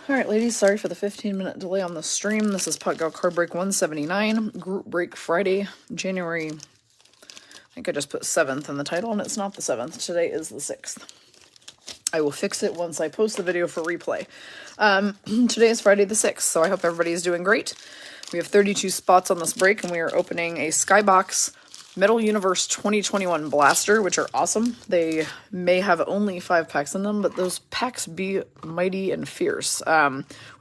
Alright, ladies, sorry for the 15-minute delay on the stream. This is Pot Gal Card Break 179, Group Break Friday, January, I think I just put 7th in the title, and it's not the 7th. Today is the 6th. I will fix it once I post the video for replay. Today is Friday the 6th, so I hope everybody is doing great. We have 32 spots on this break, and we are opening a Skybox Metal Universe 2021 Blaster, which are awesome. They may have only 5 packs in them, but those packs be mighty and fierce.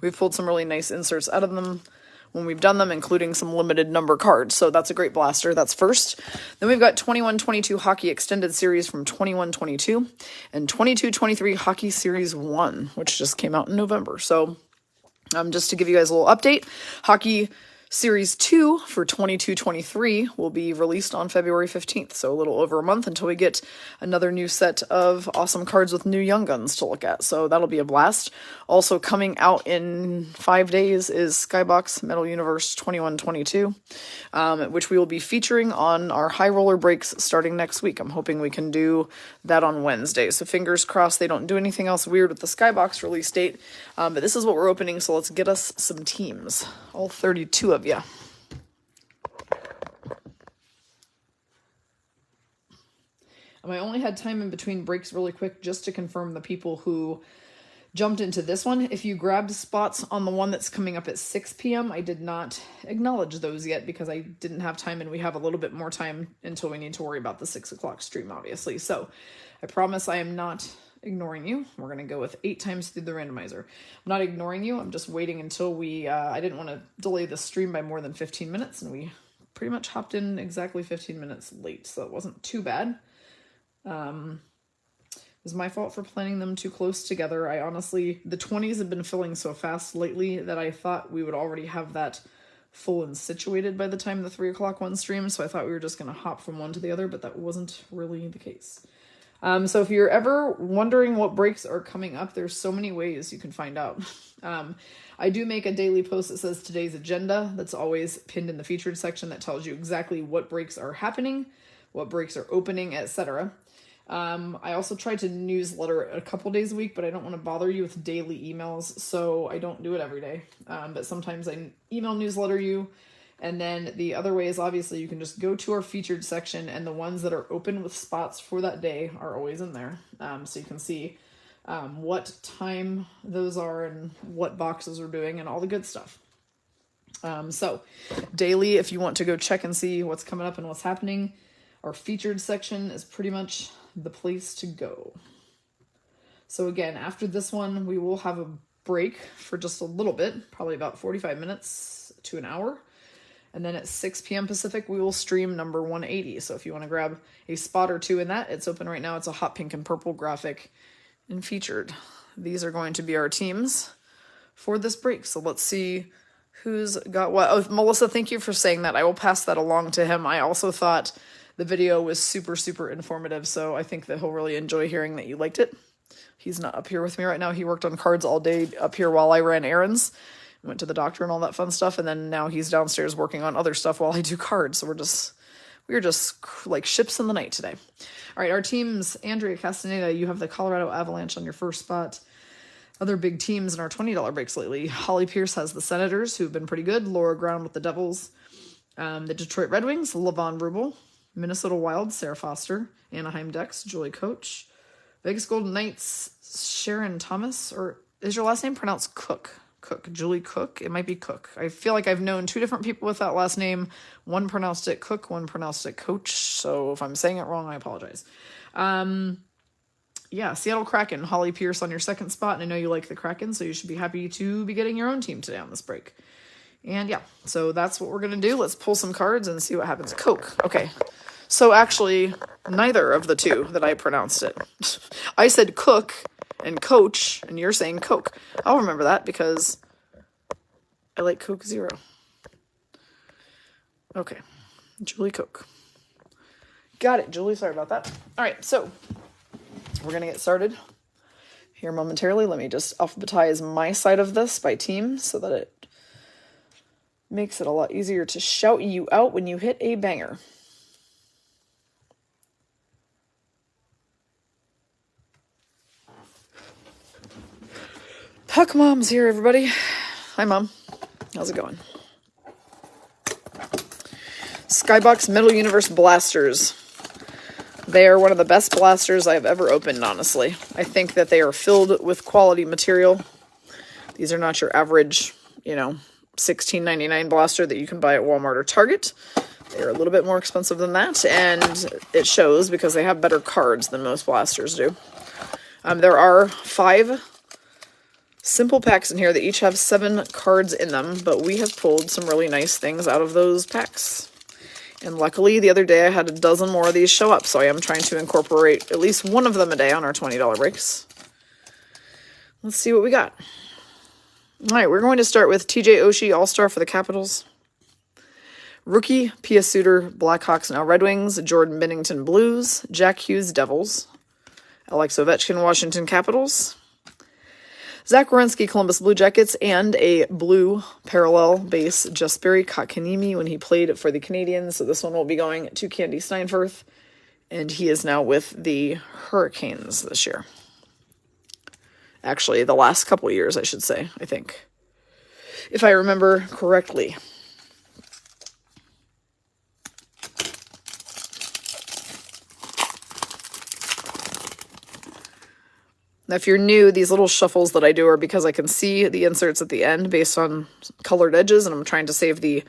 We've pulled some really nice inserts out of them when we've done them, including some limited number cards. So that's a great blaster. That's first. Then we've got 21-22 Hockey Extended Series from 21-22 and 22-23 Hockey Series 1, which just came out in November. So just to give you guys a little update, Hockey Series 2 for 22-23 will be released on February 15th, so a little over a month until we get another new set of awesome cards with new Young Guns to look at, so that'll be a blast. Also coming out in 5 days is Skybox Metal Universe 21-22, which we will be featuring on our High Roller breaks starting next week. I'm hoping we can do that on Wednesday, so fingers crossed they don't do anything else weird with the Skybox release date, but this is what we're opening, so let's get us some teams. All 32 of you. I only had time in between breaks really quick just to confirm the people who jumped into this one. If you grabbed spots on the one that's coming up at 6 p.m., I did not acknowledge those yet because I didn't have time, and we have a little bit more time until we need to worry about the 6 o'clock stream, obviously. So I promise I am not ignoring you. We're going to go with 8 times through the randomizer. I'm not ignoring you. I'm just waiting until we, I didn't want to delay the stream by more than 15 minutes, and we pretty much hopped in exactly 15 minutes late, so it wasn't too bad. It was my fault for planning them too close together. I honestly, the 20s have been filling so fast lately that I thought we would already have that full and situated by the time the 3 o'clock one streamed, so I thought we were just going to hop from one to the other, but that wasn't really the case. So if you're ever wondering what breaks are coming up, there's so many ways you can find out. I do make a daily post that says today's agenda. That's always pinned in the featured section that tells you exactly what breaks are happening, what breaks are opening, etc. I also try to newsletter a couple days a week, but I don't want to bother you with daily emails, so I don't do it every day. But sometimes I email newsletter you. And then the other way is obviously you can just go to our featured section, and the ones that are open with spots for that day are always in there. So you can see what time those are and what boxes are doing and all the good stuff. So daily, if you want to go check and see what's coming up and what's happening, our featured section is pretty much the place to go. So again, after this one, we will have a break for just a little bit, probably about 45 minutes to an hour. And then at 6 p.m. Pacific, we will stream number 180. So if you want to grab a spot or two in that, it's open right now. It's a hot pink and purple graphic and featured. These are going to be our teams for this break. So let's see who's got what. Oh, Melissa, thank you for saying that. I will pass that along to him. I also thought the video was super, super informative. So I think that he'll really enjoy hearing that you liked it. He's not up here with me right now. He worked on cards all day up here while I ran errands. Went to the doctor and all that fun stuff, and then now he's downstairs working on other stuff while I do cards. So we're just like ships in the night today. All right, our teams: Andrea Castaneda, you have the Colorado Avalanche on your first spot. Other big teams in our $20 breaks lately: Holly Pierce has the Senators, who've been pretty good. Laura Ground with the Devils. The Detroit Red Wings: Levon Rubel. Minnesota Wild: Sarah Foster. Anaheim Ducks: Julie Coach. Vegas Golden Knights: Sharon Thomas, or is your last name pronounced Cook? Julie Cook. It might be Cook. I feel like I've known 2 different people with that last name. One pronounced it Cook, one pronounced it Coach. So if I'm saying it wrong, I apologize. Yeah, Seattle Kraken, Holly Pierce on your second spot. And I know you like the Kraken, so you should be happy to be getting your own team today on this break. And yeah, so that's what we're going to do. Let's pull some cards and see what happens. Coke. Okay. So actually, neither of the 2 that I pronounced it. I said Cook and Coach, and you're saying Coke. I'll remember that because I like Coke Zero. Okay. Julie Coke. Got it, Julie. Sorry about that. All right, so we're going to get started here momentarily. Let me just alphabetize my side of this by team so that it makes it a lot easier to shout you out when you hit a banger. Huck Mom's here, everybody. Hi, Mom. How's it going? Skybox Metal Universe blasters. They are one of the best blasters I've ever opened, honestly. I think that they are filled with quality material. These are not your average, you know, $16.99 blaster that you can buy at Walmart or Target. They're a little bit more expensive than that, and it shows because they have better cards than most blasters do. There are 5 simple packs in here that each have 7 cards in them, but we have pulled some really nice things out of those packs. And luckily, the other day I had a dozen more of these show up, so I am trying to incorporate at least one of them a day on our $20 breaks. Let's see what we got. All right, we're going to start with TJ Oshie, All-Star for the Capitals. Rookie, Pia Suter, Blackhawks, now Red Wings. Jordan Binnington, Blues. Jack Hughes, Devils. Alex Ovechkin, Washington Capitals. Zach Werenski, Columbus Blue Jackets, and a blue parallel base, Jesperi Kotkaniemi, when he played for the Canadiens. So this one will be going to Candy Steinfurth, and he is now with the Hurricanes this year. Actually, the last couple years, I should say, I think, if I remember correctly. Now, if you're new, these little shuffles that I do are because I can see the inserts at the end based on colored edges, and I'm trying to save the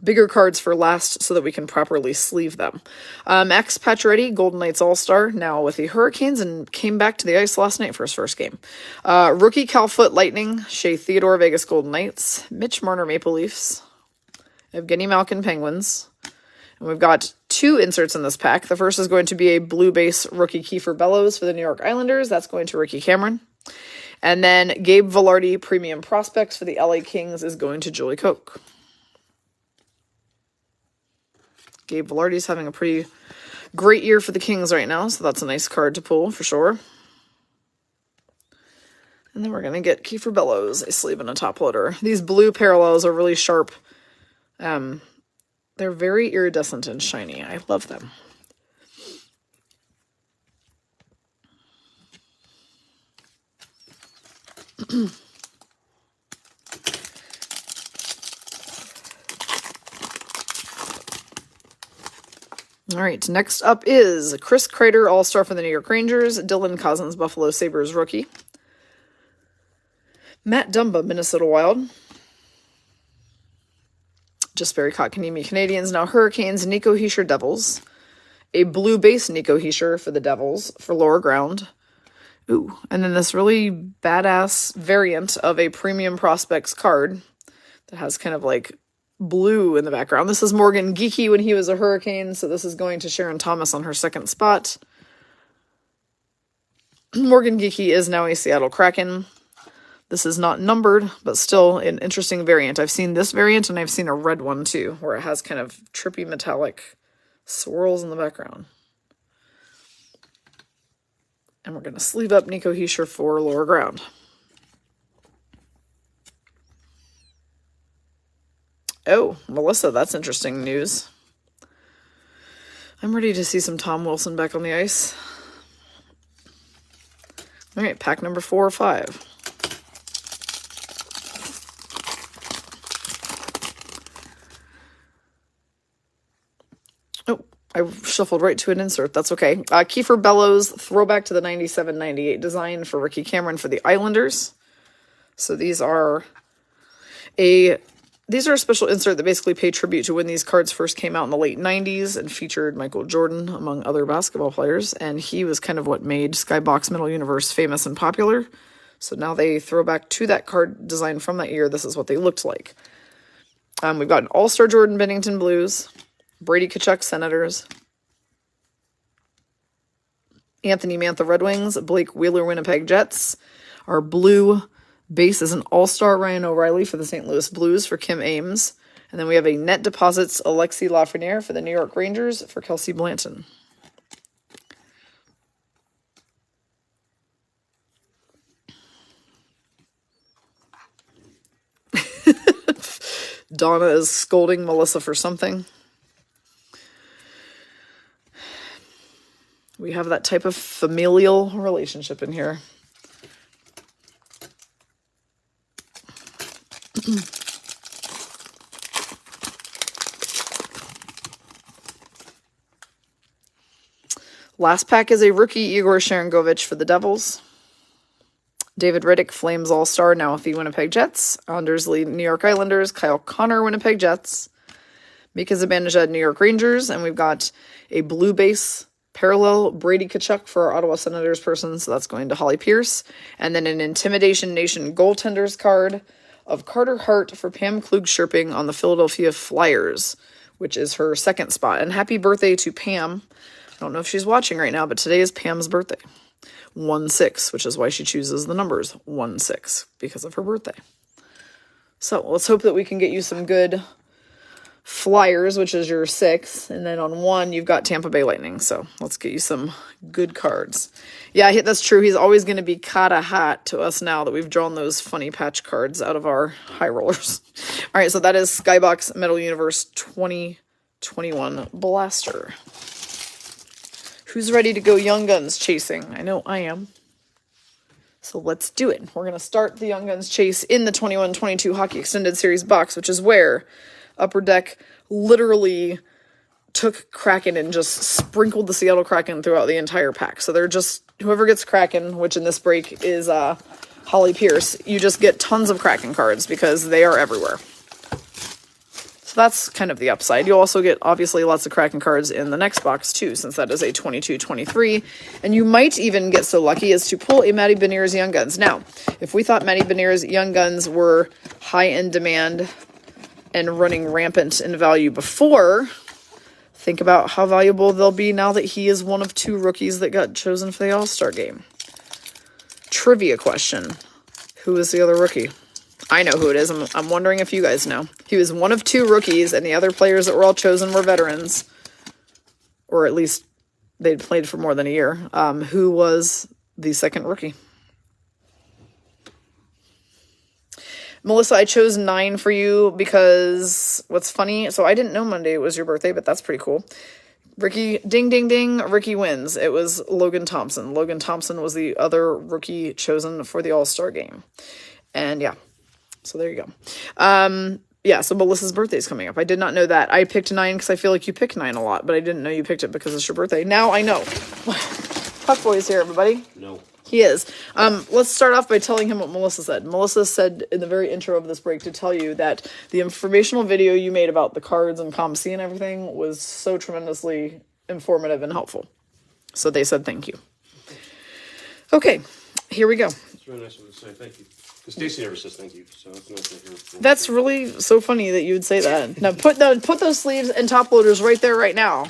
bigger cards for last so that we can properly sleeve them. Max Pacioretty, Golden Knights All-Star, now with the Hurricanes, and came back to the ice last night for his first game. Rookie Cal Foot Lightning, Shea Theodore, Vegas Golden Knights, Mitch Marner, Maple Leafs, Evgeny Malkin, Penguins. And we've got 2 inserts in this pack. The first is going to be a blue base rookie Kiefer Bellows for the New York Islanders. That's going to Ricky Cameron. And then Gabe Vilardi, premium prospects for the LA Kings, is going to Julie Koch. Gabe Vilardi's having a pretty great year for the Kings right now, so that's a nice card to pull for sure. And then we're going to get Kiefer Bellows, a sleeve and a top loader. These blue parallels are really sharp. They're very iridescent and shiny. I love them. All right, next up is Chris Kreider, All-Star for the New York Rangers. Dylan Cousins, Buffalo Sabres rookie. Matt Dumba, Minnesota Wild. Jesperi Kotkaniemi, Canadiens, now Hurricanes. Nico Hischier, Devils. A blue base Nico Hischier for the Devils for lower ground. Ooh, and then this really badass variant of a premium prospects card that has kind of like blue in the background. This is Morgan Geekie when he was a Hurricane, so this is going to Sharon Thomas on her second spot. Morgan Geekie is now a Seattle Kraken. This is not numbered, but still an interesting variant. I've seen this variant, and I've seen a red one, too, where it has kind of trippy metallic swirls in the background. And we're going to sleeve up Nico Hischier for lower ground. Oh, Melissa, that's interesting news. I'm ready to see some Tom Wilson back on the ice. All right, pack number 4 or 5. Oh, I shuffled right to an insert. That's okay. Kiefer Bellows, throwback to the 97-98 design for Ricky Cameron for the Islanders. So these are a special insert that basically pay tribute to when these cards first came out in the late 90s and featured Michael Jordan, among other basketball players. And he was kind of what made Skybox Metal Universe famous and popular. So now they throw back to that card design from that year. This is what they looked like. We've got an All-Star Jordan Binnington Blues, Brady Tkachuk Senators, Anthony Mantha Red Wings, Blake Wheeler Winnipeg Jets. Our blue base is an All-Star Ryan O'Reilly for the St. Louis Blues for Kim Ames. And then we have a Net Deposits Alexis Lafreniere for the New York Rangers for Kelsey Blanton. Donna is scolding Melissa for something. We have that type of familial relationship in here. Last pack is a rookie Igor Sharangovich for the Devils. David Riddick, Flames All-Star, now with the Winnipeg Jets. Anders Lee, New York Islanders. Kyle Connor, Winnipeg Jets. Mika Zibanejad, New York Rangers. And we've got a blue base parallel Brady Tkachuk for our Ottawa Senators person, so that's going to Holly Pierce. And then an Intimidation Nation goaltenders card of Carter Hart for Pam Klug-Sherping on the Philadelphia Flyers, which is her second spot. And happy birthday to Pam. I don't know if she's watching right now, but today is Pam's birthday. 1-6, which is why she chooses the numbers 1-6, because of her birthday. So let's hope that we can get you some good Flyers, which is your 6. And then on 1, you've got Tampa Bay Lightning. So let's get you some good cards. Yeah, that's true. He's always going to be kinda hot to us now that we've drawn those funny patch cards out of our high rollers. All right, so that is Skybox Metal Universe 2021 Blaster. Who's ready to go Young Guns chasing? I know I am. So let's do it. We're going to start the Young Guns chase in the 21-22 Hockey Extended Series box, which is where Upper Deck literally took Kraken and just sprinkled the Seattle Kraken throughout the entire pack. So they're just, whoever gets Kraken, which in this break is Holly Pierce, you just get tons of Kraken cards because they are everywhere. So that's kind of the upside. You'll also get, obviously, lots of Kraken cards in the next box, too, since that is a 22-23. And you might even get so lucky as to pull a Matty Beniers Young Guns. Now, if we thought Matty Beniers Young Guns were high in demand and running rampant in value before, think about how valuable they'll be now that he is one of 2 rookies that got chosen for the All-Star game. Trivia question. Who is the other rookie? I know who it is. I'm wondering if you guys know. He was one of 2 rookies, and the other players that were all chosen were veterans. Or at least they'd played for more than a year. Who was the second rookie? Melissa, I chose 9 for you because what's funny, so I didn't know Monday was your birthday, but that's pretty cool. Ricky, ding, ding, ding, Ricky wins. It was Logan Thompson. Logan Thompson was the other rookie chosen for the All-Star game. And yeah. So there you go. Yeah, so Melissa's birthday is coming up. I did not know that. I picked 9 because I feel like you pick 9 a lot, but I didn't know you picked it because it's your birthday. Now I know. Puck Boy's here, everybody. No. He is. Let's start off by telling him what Melissa said. Melissa said in the very intro of this break to tell you that the informational video you made about the cards and ComC and everything was so tremendously informative and helpful. So they said thank you. Okay, here we go. It's really nice of them to say thank you. Because Stacey never says thank you, so it's nice to hear. That's really so funny that you would say that. Now put those sleeves and top loaders right there right now.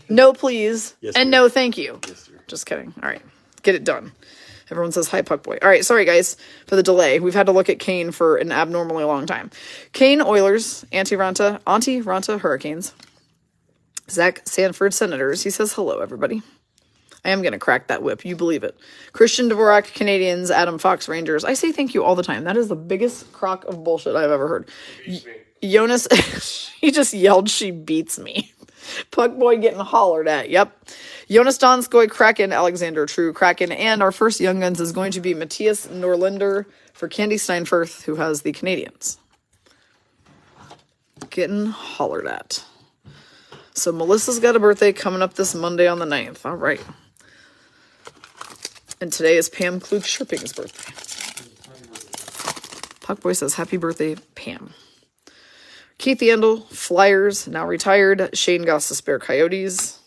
No, please. Yes, and no, thank you. Yes, sir. Just kidding. All right, get it done. Everyone says hi, Puck Boy. All right, sorry guys for the delay. We've had to look at Kane for an abnormally long time. Kane Oilers, Auntie Ranta Hurricanes, Zach Sanford Senators. He says hello, everybody. I am going to crack that whip. You believe it. Christian Dvorak, Canadians. Adam Fox, Rangers. I say thank you all the time. That is the biggest crock of bullshit I've ever heard. Jonas, he just yelled, she beats me. Puck Boy getting hollered at. Yep. Jonas Donskoy, Kraken, Alexander True, Kraken. And our first Young Guns is going to be Matthias Norlinder for Candy Steinfurth, who has the Canadians. Getting hollered at. So Melissa's got a birthday coming up this Monday on the 9th. All right. And today is Pam Klug-Sherping's birthday. Puckboy says, happy birthday, Pam. Keith Yandel, Flyers, now retired. Shane Goss, the Spare Coyotes.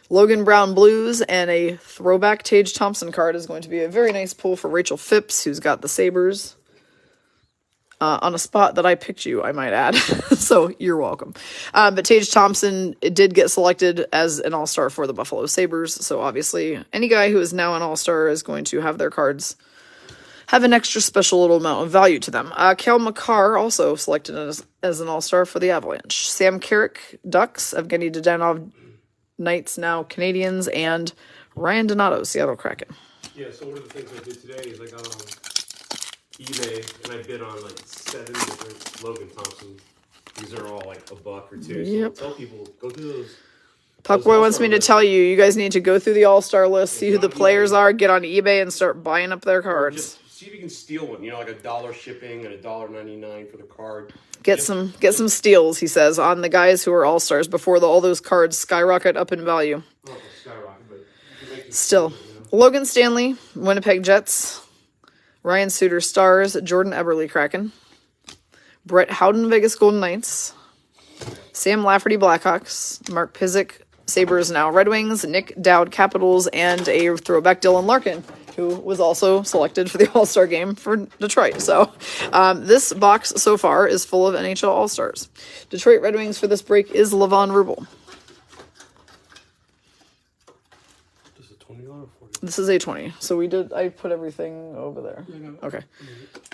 Logan Brown, Blues. And a throwback Tage Thompson card is going to be a very nice pull for Rachel Phipps, who's got the Sabres. On a spot that I picked you, I might add. So you're welcome. But Tage Thompson did get selected as an all-star for the Buffalo Sabres. So obviously any guy who is now an all-star is going to have their cards have an extra special little amount of value to them. Kel McCarr also selected as an all-star for the Avalanche. Sam Carrick, Ducks. Evgeny Dadonov, Knights, now Canadians. And Ryan Donato, Seattle Kraken. Yeah, so one of the things I did today is I got on eBay and I bid on like 7 different Logan Thompson. These are all like $1 or $2. Yep. So I'll tell people, go through those. Puckboy wants me to tell you guys need to go through the all-star list, see who the players are, get on eBay and start buying up their cards. Just see if you can steal one. You know, like $1 shipping and $1.99 for the card. Get some steals, he says, on the guys who are all-stars before all those cards skyrocket up in value. Oh, skyrocket, but you can make them Still. steal it, you know? Logan Stanley, Winnipeg Jets. Ryan Suter, Stars. Jordan Eberle, Kraken. Brett Howden, Vegas Golden Knights. Sam Lafferty, Blackhawks. Mark Pizik, Sabres, now Red Wings. Nick Dowd, Capitals. And a throwback, Dylan Larkin, who was also selected for the All-Star game for Detroit. So this box so far is full of NHL All-Stars. Detroit Red Wings for this break is Levon Rubel. This is $20 or $40? This is a 20. So I put everything over there. Okay.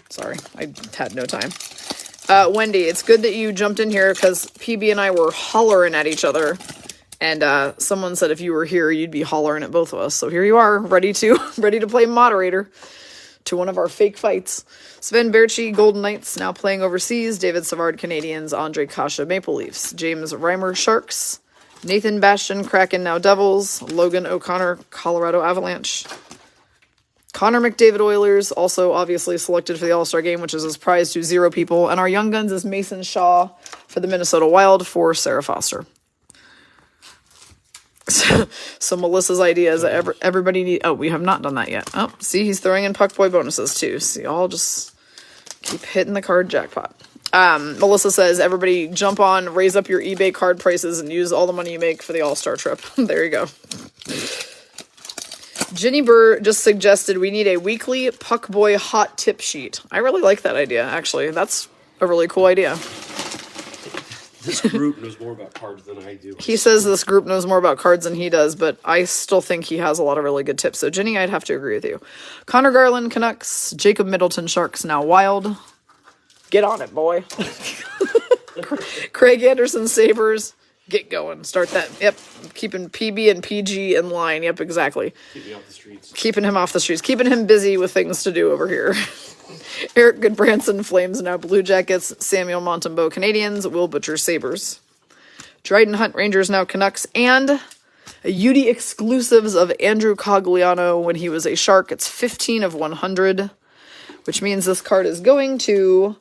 Sorry, I had no time. Wendy, it's good that you jumped in here because PB and I were hollering at each other. And someone said if you were here, you'd be hollering at both of us. So here you are, ready to play moderator to one of our fake fights. Sven Berchi, Golden Knights, now playing overseas. David Savard, Canadiens. Andre Kasha, Maple Leafs. James Reimer, Sharks. Nathan Bastian, Kraken, now Devils. Logan O'Connor, Colorado Avalanche. Connor McDavid, Oilers, also obviously selected for the All-Star game, which is a surprise to 0 people. And our Young Guns is Mason Shaw for the Minnesota Wild for Sarah Foster. So Melissa's idea is that everybody need. Oh, we have not done that yet. Oh, see, he's throwing in Puck Boy bonuses too. See, I'll just keep hitting the card jackpot. Melissa says everybody jump on, raise up your eBay card prices, and use all the money you make for the All-Star trip. There you go. Ginny Burr just suggested we need a weekly Puck Boy hot tip sheet. I really like that idea, actually. That's a really cool idea. This group knows more about cards than I do. He says this group knows more about cards than he does, but I still think he has a lot of really good tips. So, Ginny, I'd have to agree with you. Connor Garland, Canucks. Jacob Middleton, Sharks, now Wild. Get on it, boy. Craig Anderson, Sabres. Get going. Start that. Yep. Keeping PB and PG in line. Yep, exactly. Keep me off the streets. Keeping him off the streets. Keeping him busy with things to do over here. Eric Goodbranson, Flames, now Blue Jackets. Samuel Montembeau, Canadiens. Will Butcher, Sabres. Dryden Hunt, Rangers, now Canucks. And a UD exclusives of Andrew Cogliano when he was a Shark. It's 15 of 100, which means this card is going to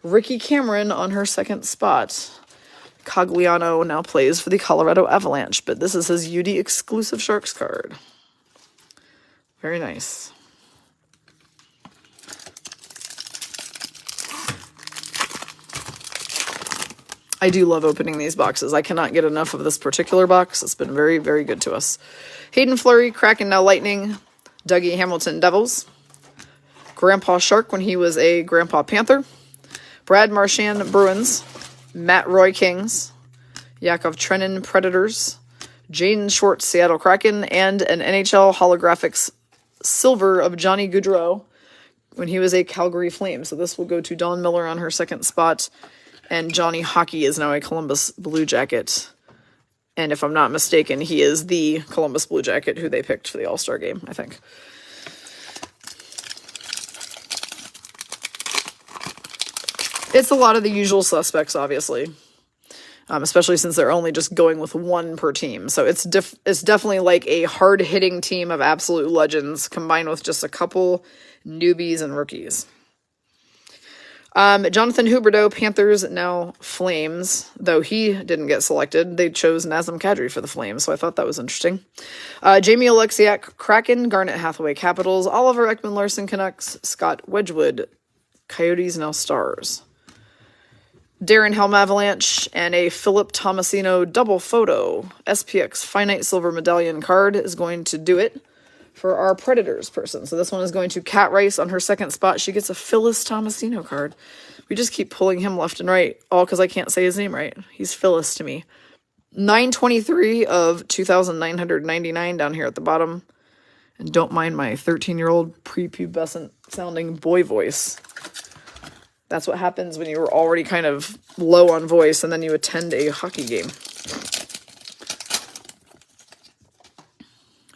Ricky Cameron on her second spot. Cogliano now plays for the Colorado Avalanche, but this is his UD exclusive Sharks card. Very nice. I do love opening these boxes. I cannot get enough of this particular box. It's been very, very good to us. Hayden Fleury, Kraken, now Lightning. Dougie Hamilton, Devils. Grandpa Shark when he was a Grandpa Panther. Brad Marchand, Bruins. Matt Roy, Kings. Yakov Trenin, Predators. Jaden Schwartz, Seattle Kraken. And an NHL holographics silver of Johnny Gaudreau when he was a Calgary Flame. So this will go to Dawn Miller on her second spot. And Johnny Hockey is now a Columbus Blue Jacket. And if I'm not mistaken, he is the Columbus Blue Jacket who they picked for the All-Star game, I think. It's a lot of the usual suspects, obviously. Especially since they're only just going with one per team. So it's definitely like a hard-hitting team of absolute legends combined with just a couple newbies and rookies. Jonathan Huberdeau, Panthers, now Flames. Though he didn't get selected, they chose Nazem Kadri for the Flames, so I thought that was interesting. Jamie Oleksiak, Kraken, Garnet Hathaway, Capitals. Oliver Ekman-Larsson, Canucks. Scott Wedgwood, Coyotes, now Stars. Darren Helm, Avalanche, and a Philip Tomasino double photo. SPX Finite Silver Medallion card is going to do it for our Predators person. So this one is going to Kat Rice on her second spot. She gets a Phyllis Tomasino card. We just keep pulling him left and right, all because I can't say his name right. He's Phyllis to me. 923 of 2,999 down here at the bottom. And don't mind my 13-year-old prepubescent sounding boy voice. That's what happens when you were already kind of low on voice and then you attend a hockey game.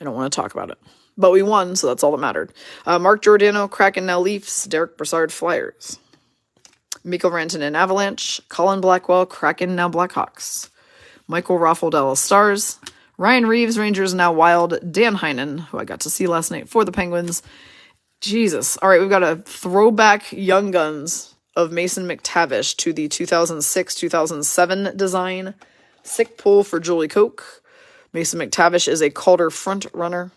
I don't want to talk about it. But we won, so that's all that mattered. Mark Giordano, Kraken, now Leafs. Derek Brassard, Flyers. Mikko Rantanen, Avalanche. Colin Blackwell, Kraken, now Blackhawks. Michael Raffel, Dallas Stars. Ryan Reeves, Rangers, now Wild. Dan Heinen, who I got to see last night for the Penguins. Jesus. All right, we've got a throwback Young Guns of Mason McTavish to the 2006-2007 design. Sick pull for Julie Koch. Mason McTavish is a Calder front runner.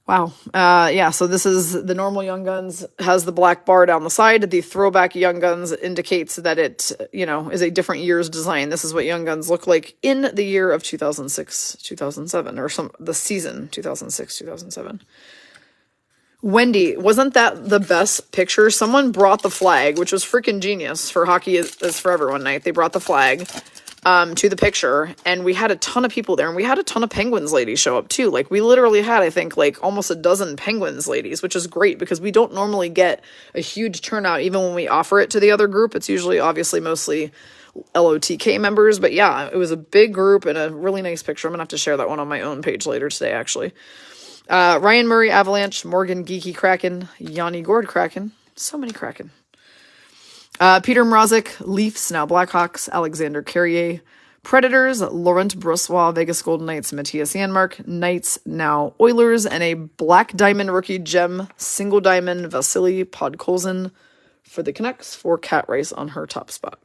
Wow. Yeah, so this is the normal Young Guns, has the black bar down the side. The throwback Young Guns indicates that it, is a different year's design. This is what Young Guns look like in the year of 2006-2007, or the season 2006-2007. Wendy, wasn't that the best picture? Someone brought the flag, which was freaking genius for Hockey is for Everyone night. They brought the flag to the picture, and we had a ton of people there, and we had a ton of Penguins ladies show up too. Like, we literally had, I think, like almost a dozen Penguins ladies, which is great because we don't normally get a huge turnout even when we offer it to the other group. It's usually obviously mostly LOTK members, but yeah, it was a big group and a really nice picture. I'm gonna have to share that one on my own page later today, actually. Ryan Murray, Avalanche, Morgan Geeky Kraken, Yanni Gord Kraken, so many Kraken. Peter Mrazek, Leafs, now Blackhawks, Alexander Carrier, Predators, Laurent Brossois, Vegas Golden Knights, Matthias Janmark, Knights, now Oilers, and a Black Diamond rookie gem, single diamond, Vasily Podkolzin for the Canucks for Cat Rice on her top spot.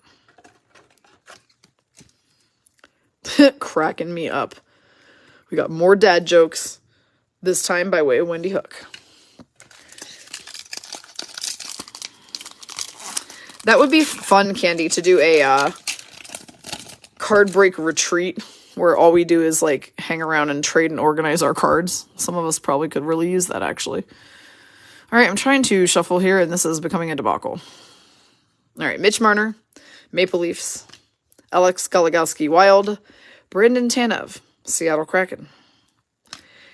Cracking me up. We got more dad jokes. This time by way of Wendy Hook. That would be fun, Candy, to do a card break retreat where all we do is like hang around and trade and organize our cards. Some of us probably could really use that, actually. All right, I'm trying to shuffle here, and this is becoming a debacle. All right, Mitch Marner, Maple Leafs, Alex Goligoski Wild, Brandon Tanev, Seattle Kraken.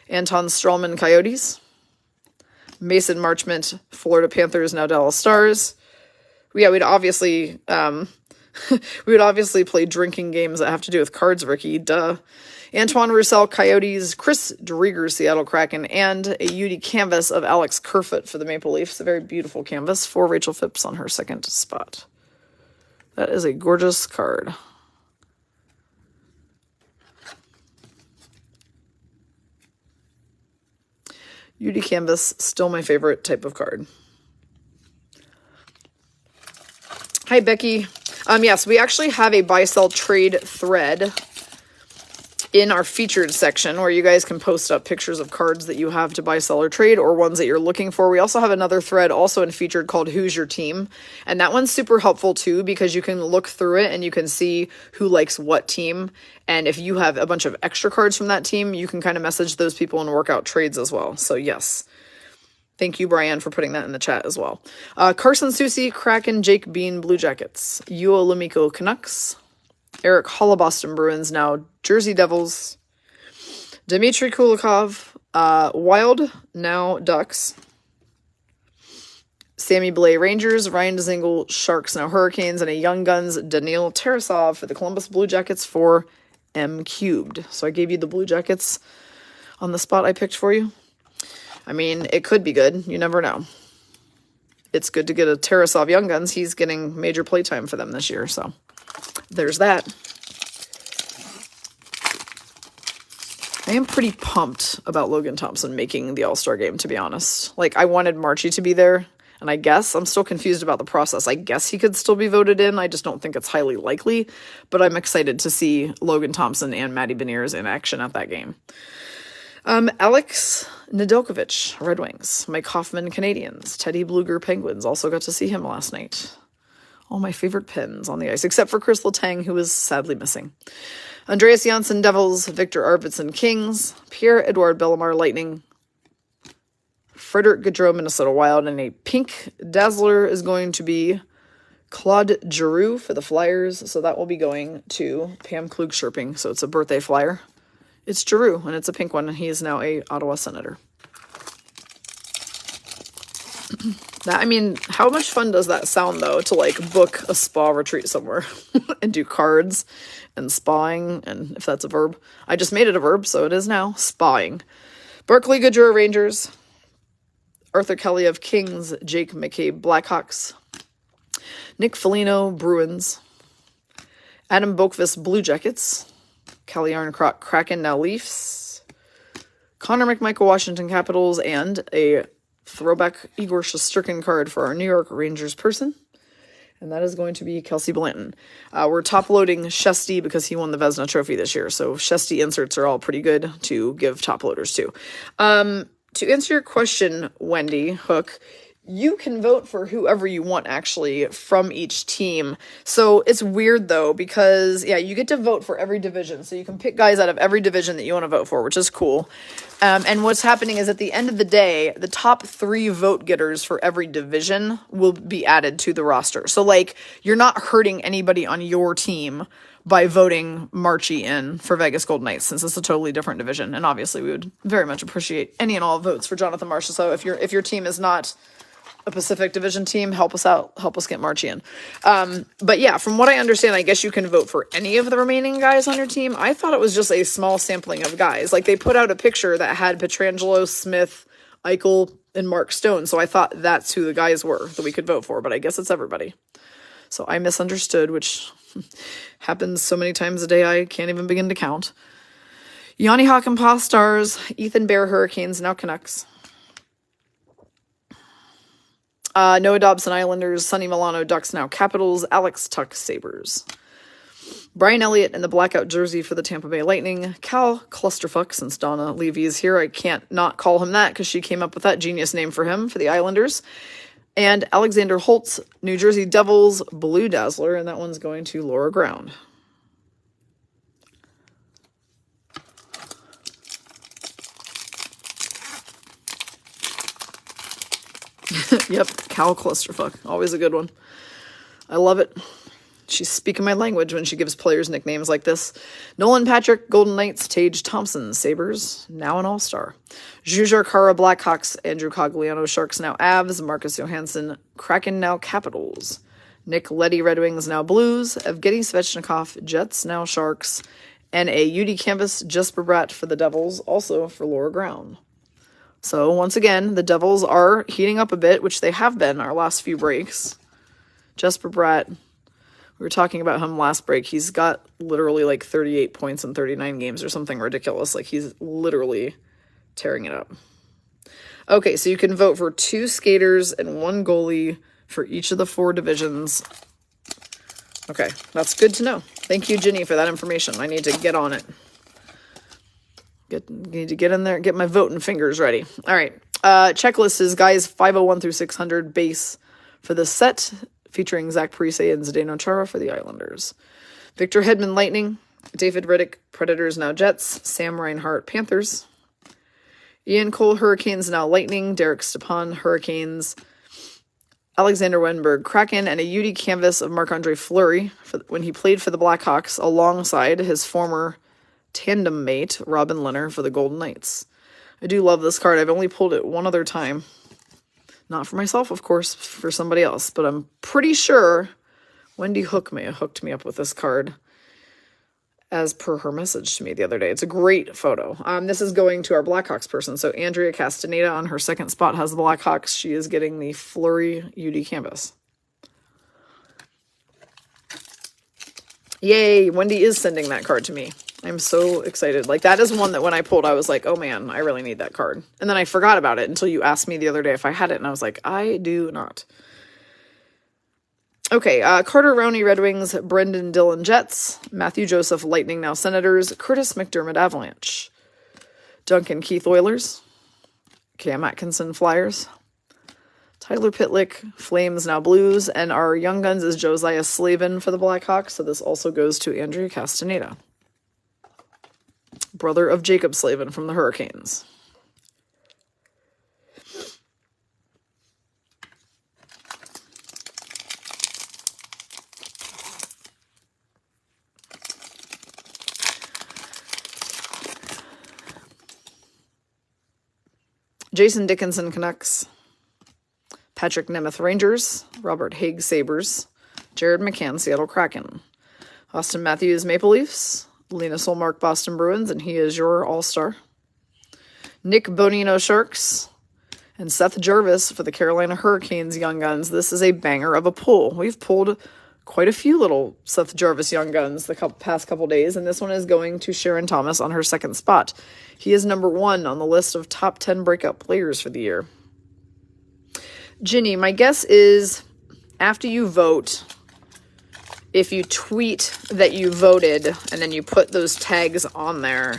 Anton Strawman Coyotes, Mason Marchment, Florida Panthers, now Dallas Stars. Yeah, we'd obviously play drinking games that have to do with cards, Ricky. Duh. Antoine Roussel Coyotes, Chris Driedger Seattle Kraken, and a UD canvas of Alex Kerfoot for the Maple Leafs. A very beautiful canvas for Rachel Phipps on her second spot. That is a gorgeous card. UD Canvas, still my favorite type of card. Hi, Becky. Yes, we actually have a buy-sell trade thread in our featured section where you guys can post up pictures of cards that you have to buy, sell, or trade, or ones that you're looking for. We also have another thread also in featured called Who's Your Team? And that one's super helpful too because you can look through it and you can see who likes what team. And if you have a bunch of extra cards from that team, you can kind of message those people and work out trades as well. So yes. Thank you, Brian, for putting that in the chat as well. Carson Soucy, Kraken, Jake Bean, Blue Jackets. Yuo Lamiko, Canucks. Eric Hollaboston Bruins, now Jersey Devils. Dmitry Kulikov, Wild, now Ducks. Sammy Blais, Rangers. Ryan Dzingel, Sharks, now Hurricanes. And a Young Guns, Daniil Tarasov for the Columbus Blue Jackets for M Cubed. So I gave you the Blue Jackets on the spot I picked for you. I mean, it could be good. You never know. It's good to get a Tarasov Young Guns. He's getting major playtime for them this year, so there's that. I am pretty pumped about Logan Thompson making the All-Star game, to be honest. Like, I wanted Marchie to be there, and I guess I'm still confused about the process. I guess he could still be voted in. I just don't think it's highly likely, but I'm excited to see Logan Thompson and Matty Beniers in action at that game. Alex Nedeljkovic, Red Wings. Mike Hoffman, Canadiens. Teddy Bluger, Penguins. Also got to see him last night. All my favorite Pens on the ice, except for Chris Letang, who is sadly missing. Andreas Janssen, Devils. Victor Arvidsson, Kings. Pierre-Edouard Bellemare, Lightning. Frederick Gaudreau, Minnesota Wild. And a pink dazzler is going to be Claude Giroux for the Flyers. So that will be going to Pam Klug-Sherping. So it's a birthday flyer. It's Giroux, and it's a pink one, and he is now a Ottawa Senator. I mean, how much fun does that sound, though, to, like, book a spa retreat somewhere and do cards and spawing, and if that's a verb. I just made it a verb, so it is now. Spawing. Berkeley Goodrow, Rangers. Arthur Kelly of Kings. Jake McCabe, Blackhawks. Nick Foligno, Bruins. Adam Boqvist, Blue Jackets. Calle Yarncroc, Kraken, now Leafs. Connor McMichael, Washington Capitals, and a throwback Igor Shesterkin card for our New York Rangers person. And that is going to be Kelsey Blanton. We're top-loading Shesty because he won the Vezina Trophy this year. So Shesty inserts are all pretty good to give top-loaders to. To answer your question, Wendy Hook, you can vote for whoever you want, actually, from each team. So it's weird, though, because, yeah, you get to vote for every division. So you can pick guys out of every division that you want to vote for, which is cool. And what's happening is at the end of the day, the top 3 vote getters for every division will be added to the roster. So, like, you're not hurting anybody on your team by voting Marchie in for Vegas Golden Knights, since it's a totally different division. And obviously, we would very much appreciate any and all votes for Jonathan Marchand. So if your team is not a Pacific Division team, help us out. Help us get Marchie in. But yeah, from what I understand, I guess you can vote for any of the remaining guys on your team. I thought it was just a small sampling of guys. Like, they put out a picture that had Pietrangelo, Smith, Eichel, and Mark Stone. So I thought that's who the guys were that we could vote for. But I guess it's everybody. So I misunderstood, which happens so many times a day I can't even begin to count. Yanni Hakanpää Stars, Ethan Bear Hurricanes, now Canucks. Noah Dobson Islanders, Sonny Milano Ducks, now Capitals, Alex Tuck Sabres. Brian Elliott in the blackout jersey for the Tampa Bay Lightning. Cal Clusterfuck, since Donna Levy is here, I can't not call him that because she came up with that genius name for him for the Islanders. And Alexander Holtz, New Jersey Devils, Blue Dazzler, and that one's going to Laura Ground. Yep, Cal Clusterfuck. Always a good one. I love it. She's speaking my language when she gives players nicknames like this. Nolan Patrick, Golden Knights. Tage Thompson, Sabres, now an All-Star. Jujhar Khaira, Blackhawks. Andrew Cogliano, Sharks, now Avs. Marcus Johansson, Kraken, now Capitals. Nick Leddy, Red Wings, now Blues. Evgeny Svechnikov, Jets, now Sharks. And a UD Canvas, Jesper Bratt for the Devils, also for Laura Ground. So, once again, the Devils are heating up a bit, which they have been our last few breaks. Jesper Bratt, we were talking about him last break. He's got literally like 38 points in 39 games or something ridiculous. Like, he's literally tearing it up. Okay, so you can vote for 2 skaters and 1 goalie for each of the 4 divisions. Okay, that's good to know. Thank you, Ginny, for that information. I need to get on it. Need to get in there, get my voting fingers ready. All right. Checklist is guys 501 through 600 base for the set, featuring Zach Parise and Zdeno Chara for the Islanders. Victor Hedman, Lightning. David Riddick, Predators, now Jets. Sam Reinhart, Panthers. Ian Cole, Hurricanes, now Lightning. Derek Stepan, Hurricanes. Alexander Wenberg, Kraken, and a UD canvas of Marc-Andre Fleury when he played for the Blackhawks alongside his former tandem mate, Robin Lehner, for the Golden Knights. I do love this card. I've only pulled it one other time. Not for myself, of course, for somebody else. But I'm pretty sure Wendy Hook may have hooked me up with this card as per her message to me the other day. It's a great photo. This is going to our Blackhawks person. So Andrea Castaneda on her second spot has the Blackhawks. She is getting the Fleury UD canvas. Yay, Wendy is sending that card to me. I'm so excited. Like, that is one that when I pulled, I was like, oh man, I really need that card. And then I forgot about it until you asked me the other day if I had it. And I was like, I do not. Okay, Carter Rowney, Red Wings. Brendan Dillon, Jets. Matthew Joseph, Lightning, now Senators. Curtis McDermott, Avalanche. Duncan Keith, Oilers. Cam Atkinson, Flyers. Tyler Pitlick, Flames, now Blues. And our Young Guns is Josiah Slavin for the Blackhawks. So this also goes to Andrea Castaneda, brother of Jacob Slavin from the Hurricanes. Jason Dickinson, Canucks. Patrick Nemeth, Rangers. Robert Haig, Sabres. Jared McCann, Seattle Kraken. Austin Matthews, Maple Leafs. Lena Solmark, Boston Bruins, and he is your all-star. Nick Bonino, Sharks. And Seth Jarvis for the Carolina Hurricanes Young Guns. This is a banger of a pull. We've pulled quite a few little Seth Jarvis Young Guns the past couple days, and this one is going to Sharon Thomas on her second spot. He is number 1 on the list of top 10 breakout players for the year. Ginny, my guess is after you vote, if you tweet that you voted and then you put those tags on there,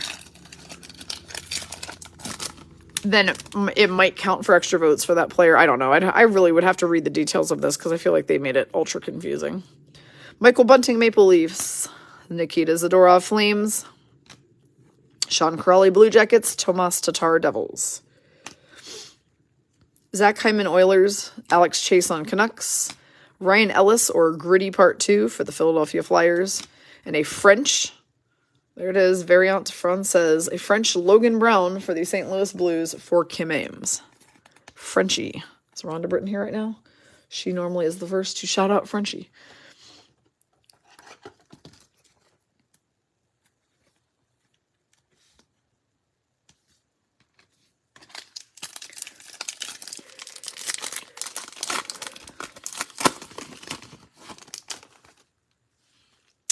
then it might count for extra votes for that player. I don't know. I really would have to read the details of this because I feel like they made it ultra confusing. Michael Bunting, Maple Leafs. Nikita Zadorov, Flames. Sean Kuraly, Blue Jackets. Tomas Tatar, Devils. Zach Hyman, Oilers. Alex Chase on Canucks. Ryan Ellis, or Gritty Part 2 for the Philadelphia Flyers. And a French, there it is, Variant Francaise, a French Logan Brown for the St. Louis Blues for Kim Ames. Frenchie. Is Rhonda Britton here right now? She normally is the first to shout out Frenchie.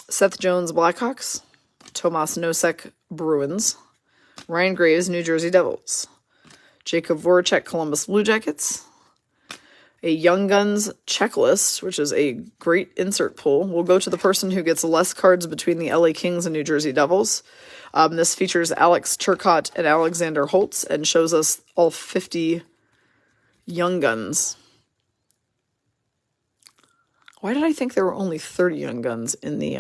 Seth Jones, Blackhawks. Tomas Nosek, Bruins. Ryan Graves, New Jersey Devils. Jacob Voracek, Columbus Blue Jackets. A Young Guns checklist, which is a great insert pull, will go to the person who gets less cards between the LA Kings and New Jersey Devils. This features Alex Turcotte and Alexander Holtz and shows us all 50 Young Guns. Why did I think there were only 30 Young Guns in the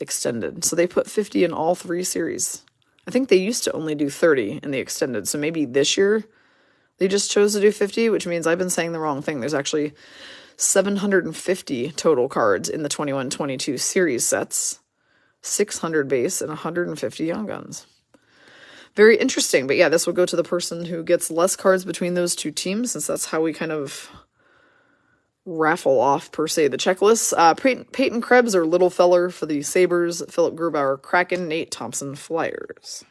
extended? So they put 50 in all 3 series. I think they used to only do 30 in the extended. So maybe this year they just chose to do 50, which means I've been saying the wrong thing. There's actually 750 total cards in the 21-22 series sets, 600 base, and 150 Young Guns. Very interesting. But yeah, this will go to the person who gets less cards between those 2 teams, since that's how we kind of raffle off, per se, the checklists. Peyton Krebs, or Little Feller for the Sabres. Philip Grubauer, Kraken. Nate Thompson, Flyers.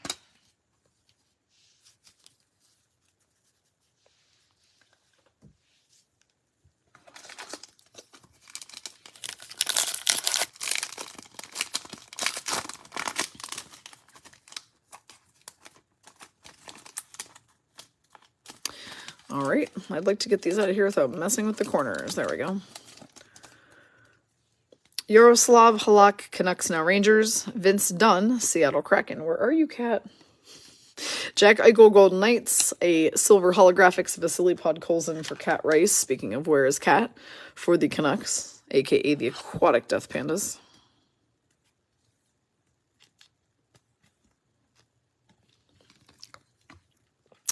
All right, I'd like to get these out of here without messing with the corners. There we go. Yaroslav Halak, Canucks Now Rangers. Vince Dunn, Seattle Kraken. Where are you, Cat? Jack Eichel, Golden Knights. A silver holographics Vasily Podkolzin for Cat Rice. Speaking of where is Cat, for the Canucks, aka the Aquatic Death Pandas.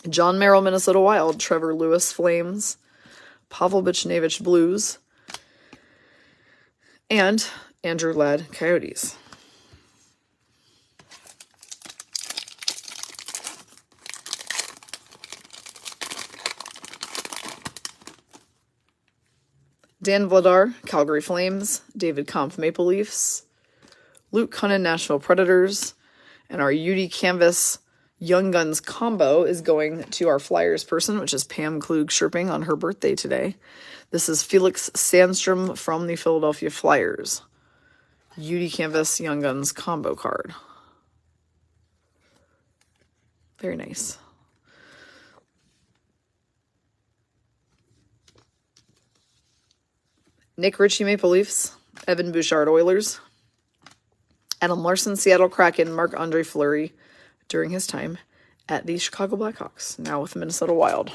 John Merrill, Minnesota Wild. Trevor Lewis, Flames. Pavel Buchnevich, Blues. And Andrew Ladd, Coyotes. Dan Vladar, Calgary Flames. David Kampf, Maple Leafs. Luke Cunnin, Nashville Predators. And our UD Canvas Young Guns combo is going to our Flyers person, which is Pam Klug-Sherping on her birthday today. This is Felix Sandstrom from the Philadelphia Flyers. UD Canvas Young Guns combo card. Very nice. Nick Ritchie, Maple Leafs. Evan Bouchard, Oilers. Adam Larson, Seattle Kraken. Marc-Andre Fleury during his time at the Chicago Blackhawks, now with the Minnesota Wild.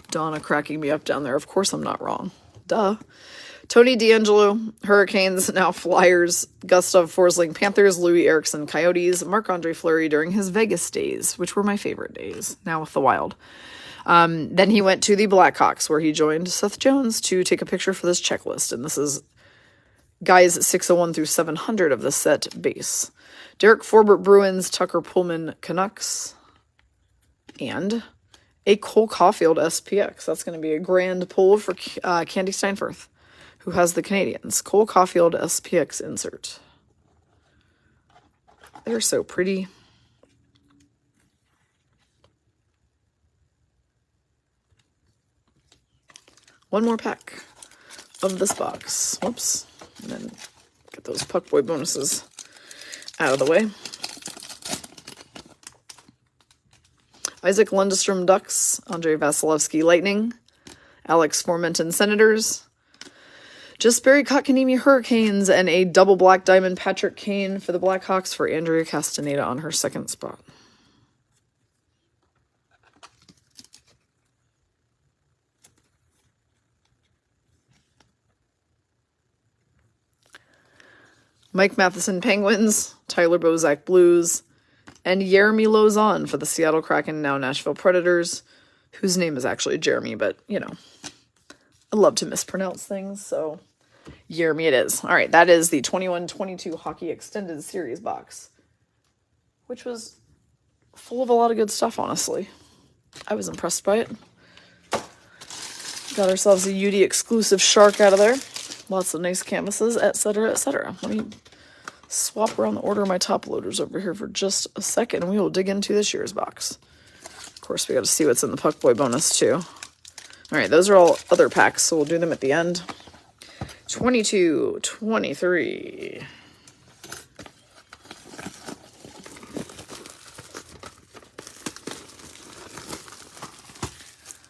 Donna cracking me up down there. Of course I'm not wrong. Duh. Tony DeAngelo, Hurricanes, now Flyers. Gustav Forsling, Panthers. Louis Eriksson, Coyotes. Marc-Andre Fleury during his Vegas days, which were my favorite days, now with the Wild. Then he went to the Blackhawks, where he joined Seth Jones to take a picture for this checklist. And this is guys 601 through 700 of the set base. Derek Forbort, Bruins. Tucker Pullman, Canucks. And a Cole Caulfield SPX. That's going to be a grand pull for Candy Steinfurth, who has the Canadians. Cole Caulfield SPX insert. They're so pretty. One more pack of this box. Whoops. And then get those Puckboy bonuses out of the way. Isaac Lundestrom Ducks, Andrei Vasilevsky Lightning, Alex Formenton Senators, Just Barry Kotkaniemi Hurricanes, and a double black diamond Patrick Kane for the Blackhawks for Andrea Castaneda on her second spot. Mike Matheson Penguins, Tyler Bozak Blues, and Jeremy Lauzon for the Seattle Kraken, now Nashville Predators, whose name is actually Jeremy, but, you know, I love to mispronounce things, so Jeremy it is. All right, that is the 21-22 Hockey Extended Series box, which was full of a lot of good stuff, honestly. I was impressed by it. Got ourselves a UD exclusive shark out of there. Lots of nice canvases, etc., etc. Let me swap around the order of my top loaders over here for just a second, and we will dig into this year's box. Of course, we got to see what's in the Puck Boy bonus, too. All right, those are all other packs, so we'll do them at the end. 22-23.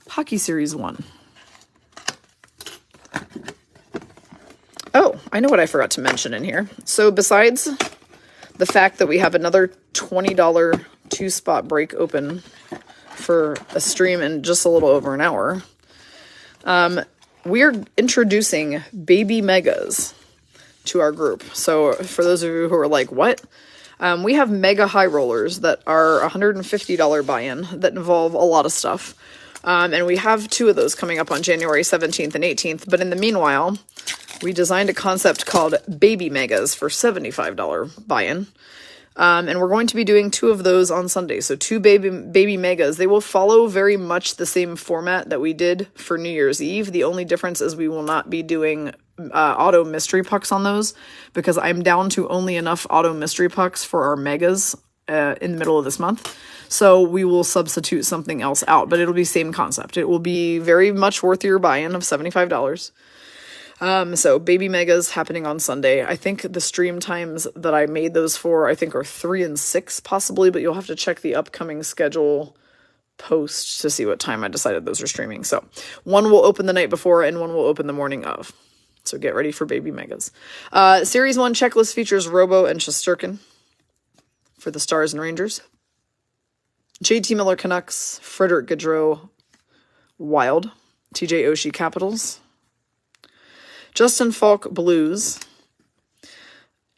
Hockey Series 1. Oh, I know what I forgot to mention in here. So besides the fact that we have another $20 two-spot break open for a stream in just a little over an hour, we're introducing baby megas to our group. So for those of you who are like, what? We have mega high rollers that are $150 buy-in that involve a lot of stuff. And we have 2 of those coming up on January 17th and 18th. But in the meanwhile, we designed a concept called Baby Megas for $75 buy-in. And we're going to be doing 2 of those on Sunday. So 2 baby megas. They will follow very much the same format that we did for New Year's Eve. The only difference is we will not be doing auto mystery pucks on those, because I'm down to only enough auto mystery pucks for our megas in the middle of this month. So we will substitute something else out, but it'll be same concept. It will be very much worth your buy-in of $75. So baby megas happening on Sunday. I think the stream times that I made those for, I think, are 3 and 6 possibly, but you'll have to check the upcoming schedule post to see what time I decided those are streaming. So 1 will open the night before and 1 will open the morning of. So get ready for baby megas. Series 1 checklist features Robo and Shesterkin for the Stars and Rangers. JT Miller Canucks, Frederick Gaudreau Wild, TJ Oshie Capitals, Justin Falk Blues.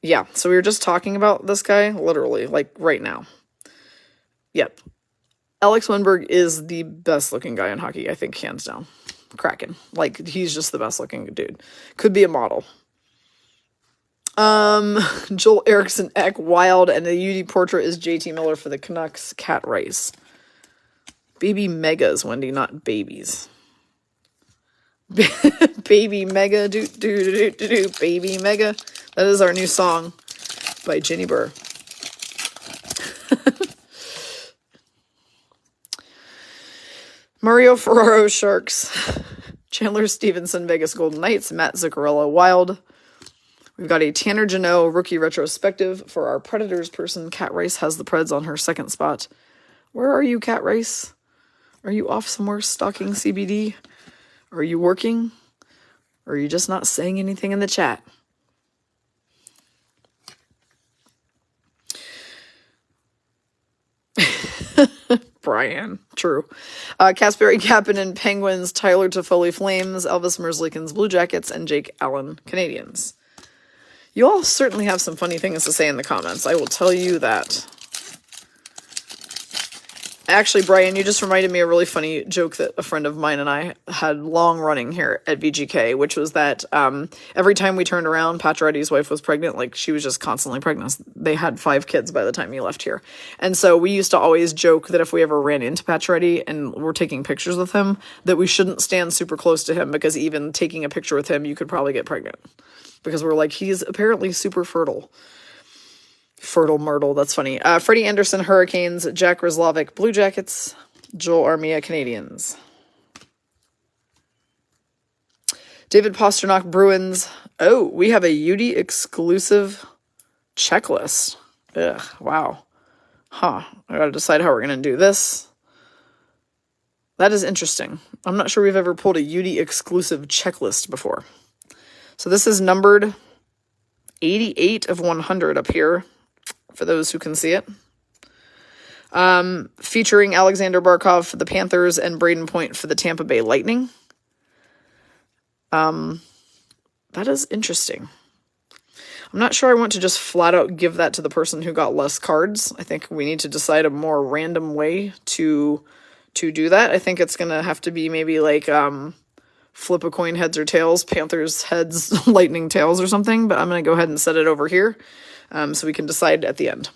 Yeah, so we were just talking about this guy, literally, like right now. Yep. Alex Winberg is the best looking guy in hockey, I think, hands down. Kraken. Like, he's just the best looking dude. Could be a model. Joel Eriksson Ek Wild, and the UD portrait is JT Miller for the Canucks, Cat Rice. Baby megas, Wendy, not babies. Baby mega, baby mega. That is our new song by Jenny Burr. Mario Ferraro Sharks, Chandler Stevenson Vegas Golden Knights, Matt Zuccarello Wild. We've got a Tanner Janot rookie retrospective for our Predators person. Cat Rice has the Preds on her second spot. Where are you, Cat Rice? Are you off somewhere stalking CBD? Are you working? Or are you just not saying anything in the chat? Brian, true. Kasperi Kapanen Penguins, Tyler Toffoli Flames, Elvis Merzlikins Blue Jackets, and Jake Allen Canadians. You all certainly have some funny things to say in the comments. I will tell you that. Actually, Brian, you just reminded me of a really funny joke that a friend of mine and I had long running here at VGK, which was that every time we turned around, Pacioretty's wife was pregnant. Like, she was just constantly pregnant. They had 5 kids by the time he left here. And so we used to always joke that if we ever ran into Pacioretty and were taking pictures with him, that we shouldn't stand super close to him, because even taking a picture with him, you could probably get pregnant. Because we're like, he's apparently super fertile. Fertile Myrtle, that's funny. Freddie Anderson, Hurricanes, Jack Rizlovic, Blue Jackets, Joel Armia, Canadians. David Pasternak, Bruins. Oh, we have a UD exclusive checklist. Ugh, wow. Huh. I gotta decide how we're gonna do this. That is interesting. I'm not sure we've ever pulled a UD exclusive checklist before. So this is numbered 88 of 100 up here, for those who can see it. Featuring Alexander Barkov for the Panthers and Braden Point for the Tampa Bay Lightning. That is interesting. I'm not sure I want to just flat out give that to the person who got less cards. I think we need to decide a more random way to do that. I think it's going to have to be maybe like flip a coin, heads or tails, Panthers heads, Lightning tails or something. But I'm going to go ahead and set it over here so we can decide at the end.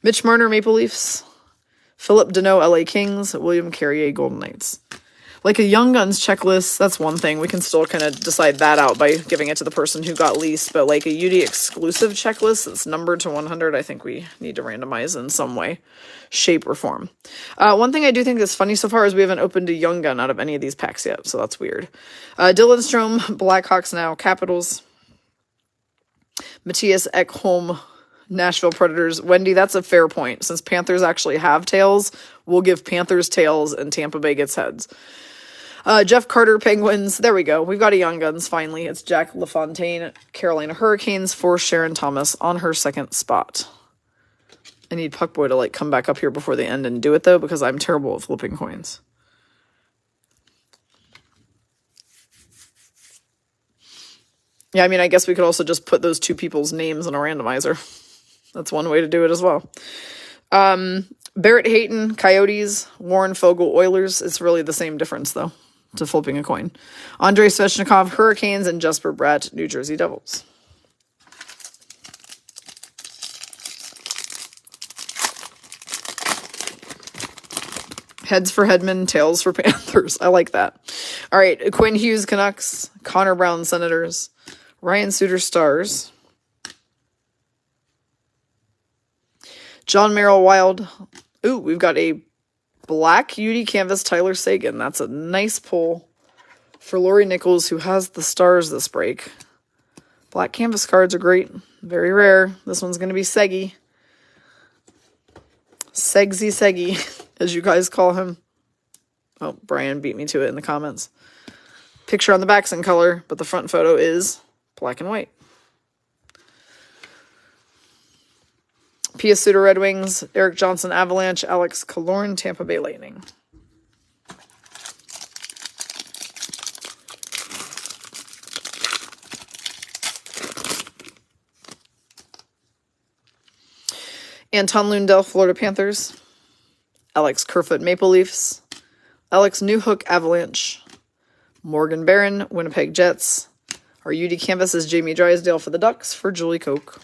Mitch Marner, Maple Leafs. Philip Deneau, LA Kings. William Carrier, Golden Knights. Like a Young Guns checklist, that's one thing. We can still kind of decide that out by giving it to the person who got least. But like a UD exclusive checklist that's numbered to 100, I think we need to randomize in some way, shape, or form. One thing I do think is funny so far is we haven't opened a Young Gun out of any of these packs yet, so that's weird. Dylan Strome, Blackhawks now, Capitals. Matthias Ekholm, Nashville Predators. Wendy, that's a fair point. Since Panthers actually have tails, we'll give Panthers tails and Tampa Bay gets heads. Jeff Carter, Penguins. There we go. We've got a Young Guns, finally. It's Jack LaFontaine, Carolina Hurricanes, for Sharon Thomas on her second spot. I need Puckboy to, like, come back up here before the end and do it, though, because I'm terrible at flipping coins. Yeah, I mean, I guess we could also just put those two people's names in a randomizer. That's one way to do it as well. Barrett Hayton, Coyotes. Warren Fogle, Oilers. It's really the same difference, though, to flipping a coin. Andrei Svechnikov, Hurricanes, and Jesper Bratt, New Jersey Devils. Heads for Hedman, tails for Panthers. I like that. All right, Quinn Hughes, Canucks. Connor Brown, Senators. Ryan Suter, Stars. John Merrill, Wild. Ooh, we've got a black UD canvas, Tyler Seguin. That's a nice pull for Lori Nichols, who has the Stars this break. Black canvas cards are great. Very rare. This one's going to be Seggy. Seggy, as you guys call him. Oh, Brian beat me to it in the comments. Picture on the back's in color, but the front photo is black and white. Pia Suter, Red Wings. Eric Johnson, Avalanche. Alex Killorn, Tampa Bay Lightning. Anton Lundell, Florida Panthers. Alex Kerfoot, Maple Leafs. Alex Newhook, Avalanche. Morgan Barron, Winnipeg Jets. Our UD canvas is Jamie Drysdale for the Ducks, for Julie Koch.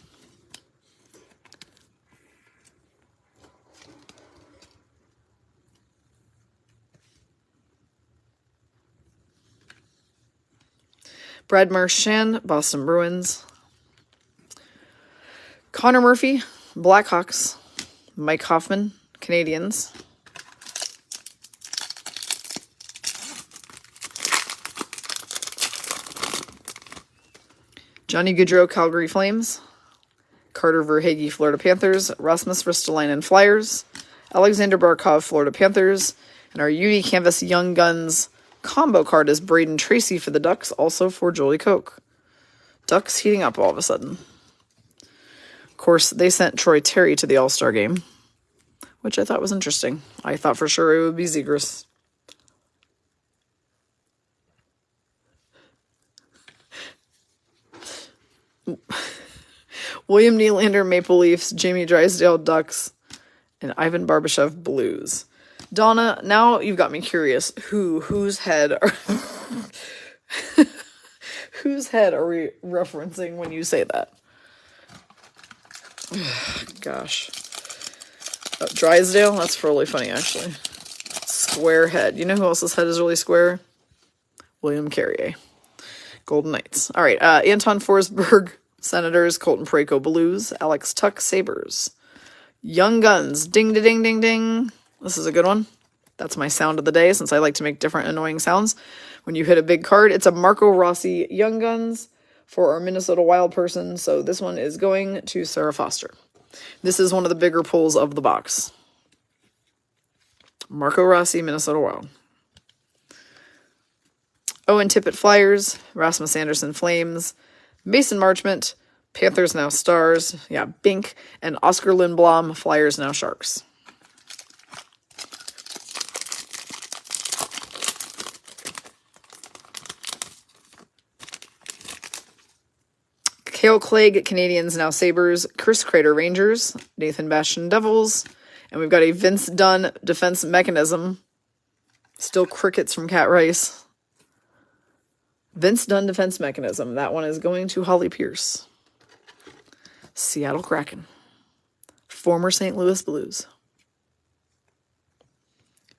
Brad Marchand, Boston Bruins. Connor Murphy, Blackhawks. Mike Hoffman, Canadiens. Johnny Gaudreau, Calgary Flames. Carter Verhaeghe, Florida Panthers. Rasmus Ristolainen, Flyers. Alexander Barkov, Florida Panthers. And our UD Canvas Young Guns combo card is Braden Tracy for the Ducks, also for Julie Koch. Ducks heating up all of a sudden. Of course, they sent Troy Terry to the All-Star game, which I thought was interesting. I thought for sure it would be Zegras. William Nylander, Maple Leafs. Jamie Drysdale, Ducks. And Ivan Barbashev, Blues. Donna, now you've got me curious. Whose head are whose head are we referencing when you say that? Gosh. Drysdale? That's really funny, actually. Square head. You know who else's head is really square? William Carrier. Golden Knights. All right. Anton Forsberg, Senators. Colton Parayko, Blues. Alex Tuck, Sabres. Young Guns. Ding, ding, ding, ding, ding. This is a good one. That's my sound of the day, since I like to make different annoying sounds when you hit a big card. It's a Marco Rossi Young Guns for our Minnesota Wild person. So this one is going to Sarah Foster. This is one of the bigger pulls of the box. Marco Rossi, Minnesota Wild. Owen Tippett Flyers, Rasmus Anderson Flames, Mason Marchment, Panthers now Stars, yeah, Bink, and Oscar Lindblom, Flyers now Sharks. Cale Clegg, Canadiens now Sabres, Chris Kreider Rangers, Nathan Bastian Devils, and we've got a Vince Dunn Defense Mechanism. Still crickets from Cat Rice. Vince Dunn Defense Mechanism. That one is going to Holly Pierce. Seattle Kraken. Former St. Louis Blues.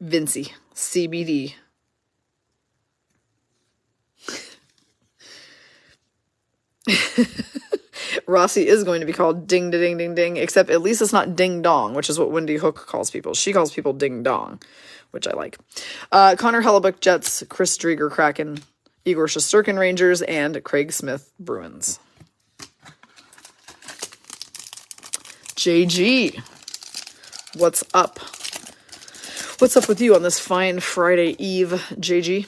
Vincy. CBD. Rossi is going to be called Ding Ding Ding Ding, except at least it's not Ding Dong, which is what Wendy Hook calls people. She calls people Ding Dong, which I like. Connor Hellebuck Jets, Chris Drieger Kraken, Igor Shesterkin Rangers, and Craig Smith Bruins. JG, what's up? What's up with you on this fine Friday Eve, JG?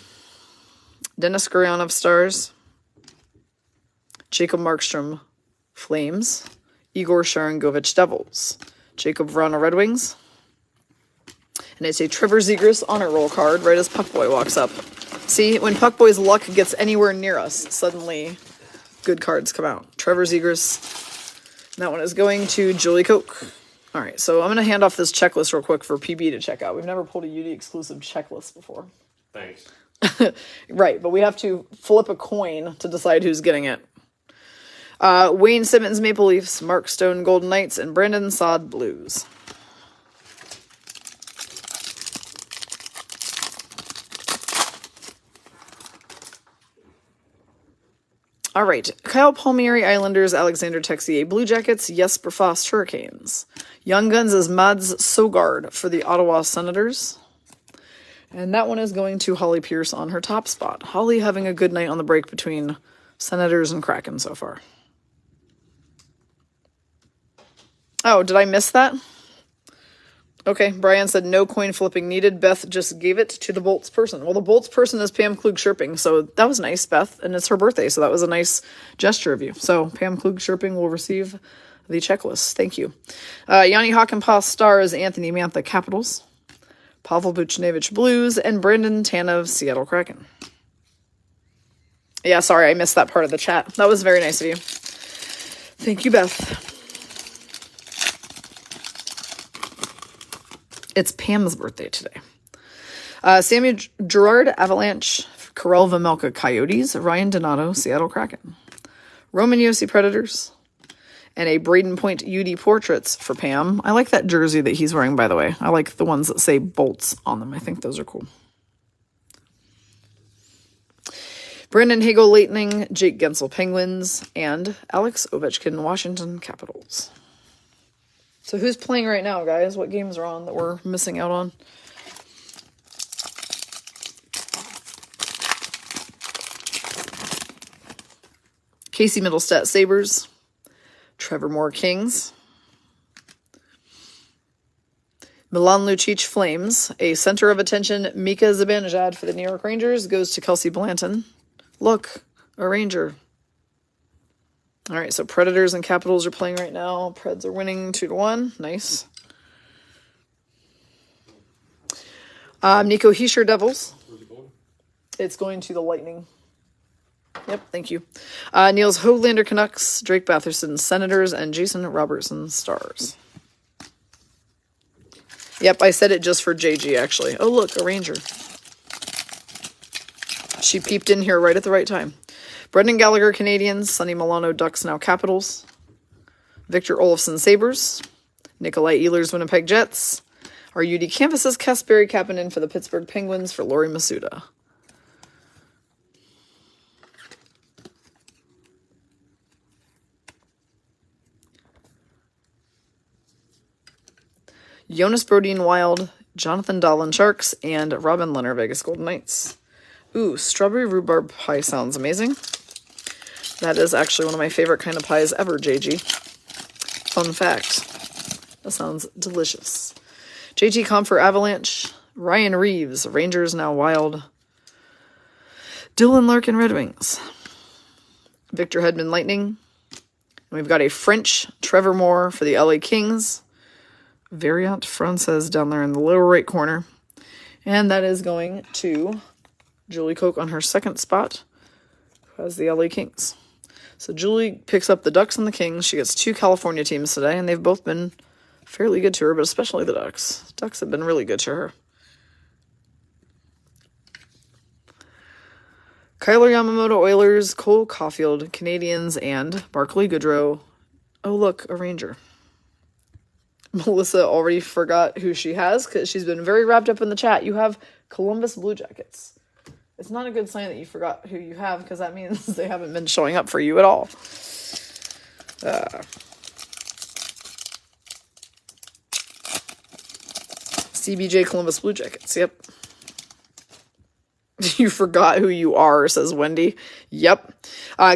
Dennis Gurionov Stars, Jacob Markstrom Flames, Igor Sharangovich Devils, Jacob Vrana Red Wings, and it's a Trevor Zegras honor roll card right as Puckboy walks up. See, when Puckboy's luck gets anywhere near us, suddenly good cards come out. Trevor Zegras. That one is going to Julie Koch. All right, so I'm going to hand off this checklist real quick for PB to check out. We've never pulled a UD exclusive checklist before. Thanks. Right, but we have to flip a coin to decide who's getting it. Wayne Simmons Maple Leafs, Mark Stone Golden Knights, and Brandon Saad Blues. All right, Kyle Palmieri Islanders, Alexander Texier Blue Jackets, Jesper Fast Hurricanes. Young Guns is Mads Sogard for the Ottawa Senators. And that one is going to Holly Pierce on her top spot. Holly having a good night on the break between Senators and Kraken so far. Oh, did I miss that? Okay, Brian said no coin flipping needed. Beth just gave it to the Bolts person. Well, the Bolts person is Pam Klug-Sherping, so that was nice, Beth, and it's her birthday, so that was a nice gesture of you. So Pam Klug-Sherping will receive the checklist. Thank you. Yanni Hakanpää Stars, Anthony Mantha Capitals, Pavel Buchnevich Blues, and Brandon Tanev Seattle Kraken. Yeah, sorry, I missed that part of the chat. That was very nice of you. Thank you, Beth. It's Pam's birthday today. Samuel Girard, Avalanche, Karel Vejmelka Coyotes, Ryan Donato, Seattle Kraken, Roman Josi Predators, and a Braden Point UD Portraits for Pam. I like that jersey that he's wearing, by the way. I like the ones that say Bolts on them. I think those are cool. Brandon Hagel Lightning, Jake Gensel Penguins, and Alex Ovechkin Washington Capitals. So who's playing right now, guys? What games are on that we're missing out on? Casey Middlestat Sabres, Trevor Moore Kings, Milan Lucic Flames, a center of attention, Mika Zibanejad for the New York Rangers goes to Kelsey Blanton. Look, a Ranger. All right, so Predators and Capitals are playing right now. Preds are winning 2-1. Nice. Nico Hischier Devils. Where's it going? It's going to the Lightning. Yep, thank you. Niels Höglander Canucks, Drake Batherson Senators, and Jason Robertson Stars. Yep, I said it just for JG, actually. Oh, look, a Ranger. She peeped in here right at the right time. Brendan Gallagher, Canadiens. Sonny Milano, Ducks, now Capitals. Victor Olofsson, Sabres. Nikolai Ehlers, Winnipeg Jets. Our UD canvases Kasperi Kapanen for the Pittsburgh Penguins for Lori Masuda. Jonas Brodin, Wild. Jonathan Dahlin, Sharks. And Robin Leonard, Vegas Golden Knights. Ooh, strawberry rhubarb pie sounds amazing. That is actually one of my favorite kind of pies ever, JG. Fun fact. That sounds delicious. JT Comfort Avalanche. Ryan Reeves, Rangers now Wild. Dylan Larkin Red Wings. Victor Hedman Lightning. And we've got a French Trevor Moore for the LA Kings. Variant Frances down there in the lower right corner. And that is going to Julie Koch on her second spot, who has the LA Kings. So Julie picks up the Ducks and the Kings. She gets 2 California teams today, and they've both been fairly good to her, but especially the Ducks. Ducks have been really good to her. Kyler Yamamoto Oilers, Cole Caulfield Canadiens, and Barclay Goodrow. Oh, look, a Ranger. Melissa already forgot who she has because she's been very wrapped up in the chat. You have Columbus Blue Jackets. It's not a good sign that you forgot who you have because that means they haven't been showing up for you at all. CBJ Columbus Blue Jackets, yep. You forgot who you are, says Wendy. Yep.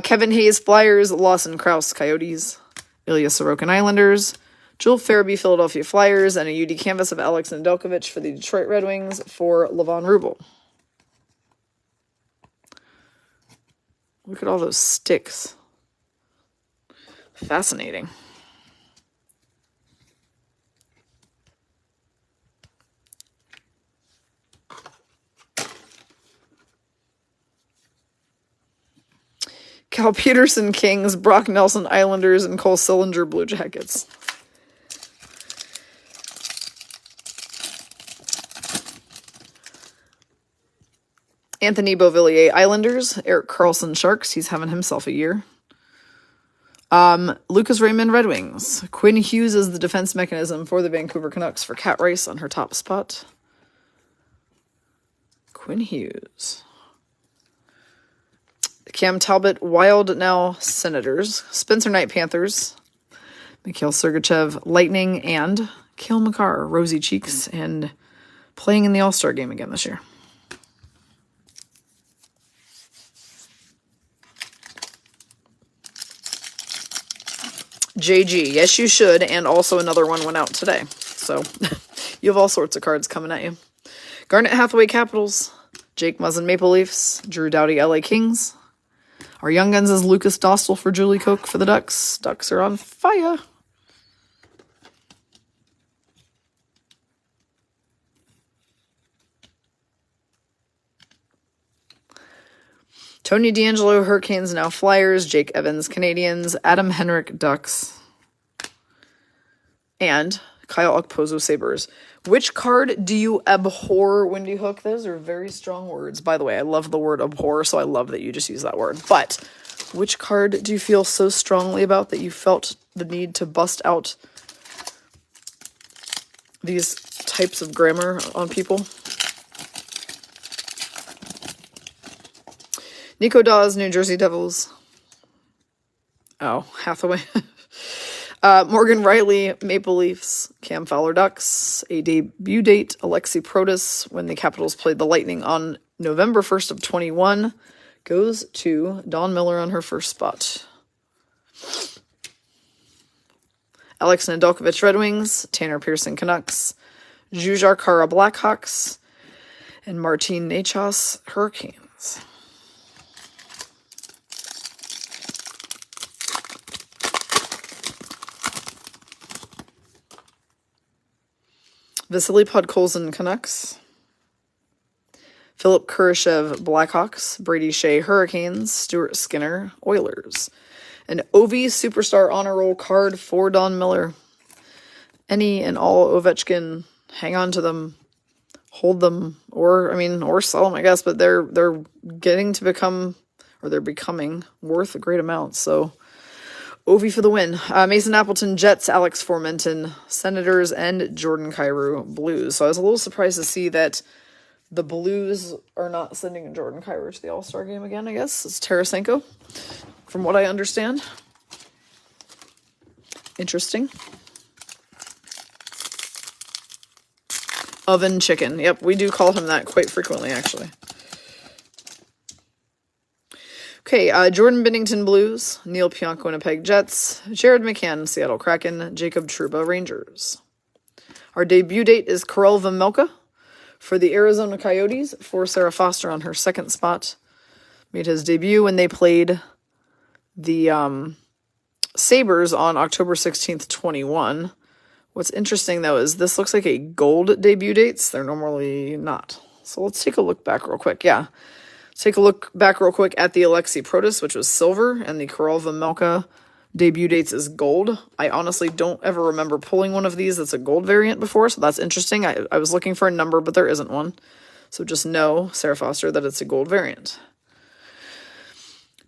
Kevin Hayes Flyers, Lawson Krause Coyotes, Ilya Sorokin Islanders, Joel Farabee Philadelphia Flyers, and a UD canvas of Alex Nedeljkovic for the Detroit Red Wings for Levon Rubel. Look at all those sticks. Fascinating. Cal Peterson Kings, Brock Nelson Islanders, and Cole Sillinger Blue Jackets. Anthony Beauvillier Islanders, Eric Carlson Sharks. He's having himself a year. Lucas Raymond Red Wings. Quinn Hughes is the defense mechanism for the Vancouver Canucks for Kat Rice on her top spot. Quinn Hughes. Cam Talbot Wild now Senators. Spencer Knight Panthers. Mikhail Sergachev Lightning, and Cale Makar Rosy Cheeks and playing in the All-Star game again this year. JG, yes you should, and also another one went out today. So, you have all sorts of cards coming at you. Garnet Hathaway Capitals, Jake Muzzin Maple Leafs, Drew Doughty LA Kings. Our Young Guns is Lucas Dostal for Julie Koch for the Ducks. Ducks are on fire. Tony D'Angelo, Hurricanes, now Flyers. Jake Evans, Canadians. Adam Henrik, Ducks. And Kyle Okposo, Sabres. Which card do you abhor, Wendy Hook? Those are very strong words. By the way, I love the word abhor, so I love that you just use that word. But which card do you feel so strongly about that you felt the need to bust out these types of grammar on people? Nico Dawes, New Jersey Devils. Oh, Hathaway. Morgan Riley, Maple Leafs. Cam Fowler, Ducks. A debut date, Alexi Protas, when the Capitals played the Lightning on November 1st of 21, goes to Dawn Miller on her first spot. Alex Nedeljkovic, Red Wings. Tanner Pearson, Canucks. Jujhar Khaira, Blackhawks. And Martin Necas, Hurricanes. Vasily Podkolzin, Canucks. Philip Kurashev, Blackhawks. Brady Shea, Hurricanes. Stuart Skinner, Oilers. An Ovi Superstar Honor Roll card for Dawn Miller. Any and all Ovechkin, hang on to them, hold them, or sell them, I guess, but they're getting to become, or they're becoming worth a great amount, so Ovi for the win. Mason Appleton, Jets. Alex Formenton, Senators, and Jordan Kyrou, Blues. So I was a little surprised to see that the Blues are not sending Jordan Kyrou to the All-Star game again, I guess. It's Tarasenko, from what I understand. Interesting. Oven Chicken. Yep, we do call him that quite frequently, actually. Okay, Jordan Binnington, Blues. Neil Pionk, Winnipeg Jets. Jared McCann, Seattle Kraken. Jacob Trouba, Rangers. Our debut date is Karel Vejmelka for the Arizona Coyotes, for Sarah Foster on her second spot. Made his debut when they played the Sabres on October 16th, 21. What's interesting, though, is this looks like a gold debut dates. They're normally not. So let's take a look back real quick. Yeah. Let's take a look back real quick at the Alexei Protas, which was silver, and the Karel Vejmelka debut dates is gold. I honestly don't ever remember pulling one of these that's a gold variant before, so that's interesting. I was looking for a number, but there isn't one. So just know, Sarah Foster, that it's a gold variant.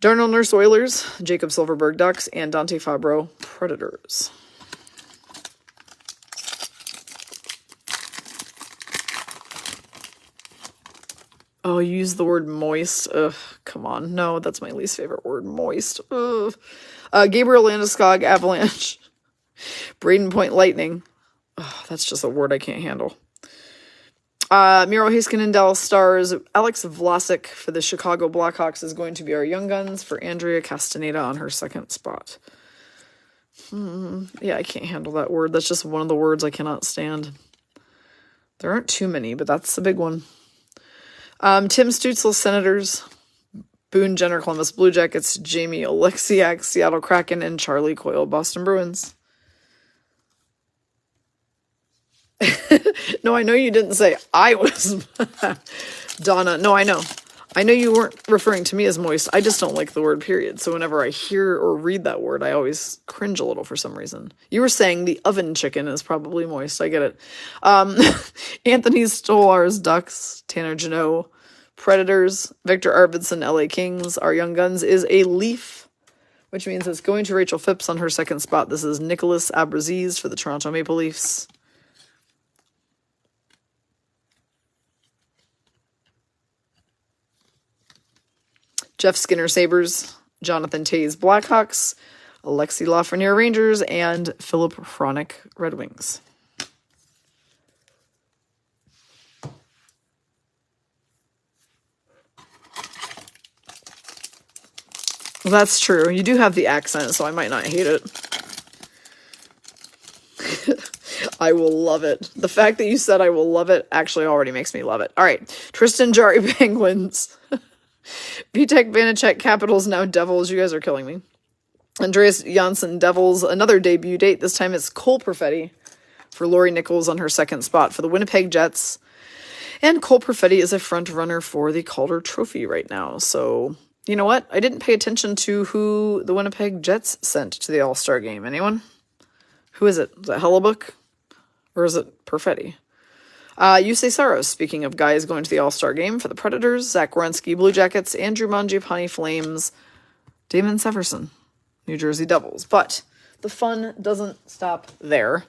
Darnell Nurse Oilers, Jacob Silverberg Ducks, and Dante Fabro Predators. Oh, you used the word moist. Ugh, come on. No, that's my least favorite word, moist. Ugh. Gabriel Landeskog, Avalanche. Braden Point Lightning. Oh, that's just a word I can't handle. Miro Heiskanen, Dallas Stars. Alex Vlasic for the Chicago Blackhawks is going to be our Young Guns for Andrea Castaneda on her second spot. Yeah, I can't handle that word. That's just one of the words I cannot stand. There aren't too many, but that's a big one. Tim Stutzel, Senators. Boone Jenner, Columbus Blue Jackets. Jamie Oleksiak, Seattle Kraken. And Charlie Coyle, Boston Bruins. No, I know you didn't say I was. Donna, no, I know. I know you weren't referring to me as moist. I just don't like the word period. So whenever I hear or read that word, I always cringe a little for some reason. You were saying the oven chicken is probably moist. I get it. Anthony Stolarz, Ducks. Tanner Jeannot, Predators. Victor Arvidsson, LA Kings. Our Young Guns is a Leaf, which means it's going to Rachel Phipps on her second spot. This is Nicholas Abraziz for the Toronto Maple Leafs. Jeff Skinner, Sabres. Jonathan Toews, Blackhawks. Alexi Lafreniere, Rangers. And Philip Hronik, Red Wings. Well, that's true. You do have the accent, so I might not hate it. I will love it. The fact that you said I will love it actually already makes me love it. All right. Tristan Jarry, Penguins. Vitek Vanacek, Capitals, now Devils. You guys are killing me. Andreas Janssen, Devils. Another debut date. This time it's Cole Perfetti for Lori Nichols on her second spot for the Winnipeg Jets. And Cole Perfetti is a front runner for the Calder Trophy right now. So, you know what? I didn't pay attention to who the Winnipeg Jets sent to the All-Star game. Anyone? Who is it? Is it Hellebuck? Or is it Perfetti? Yusei Saros, speaking of guys going to the All-Star game for the Predators, Zach Werenski, Blue Jackets, Andrew Mangiapane, Flames, Damon Severson, New Jersey Devils. But the fun doesn't stop there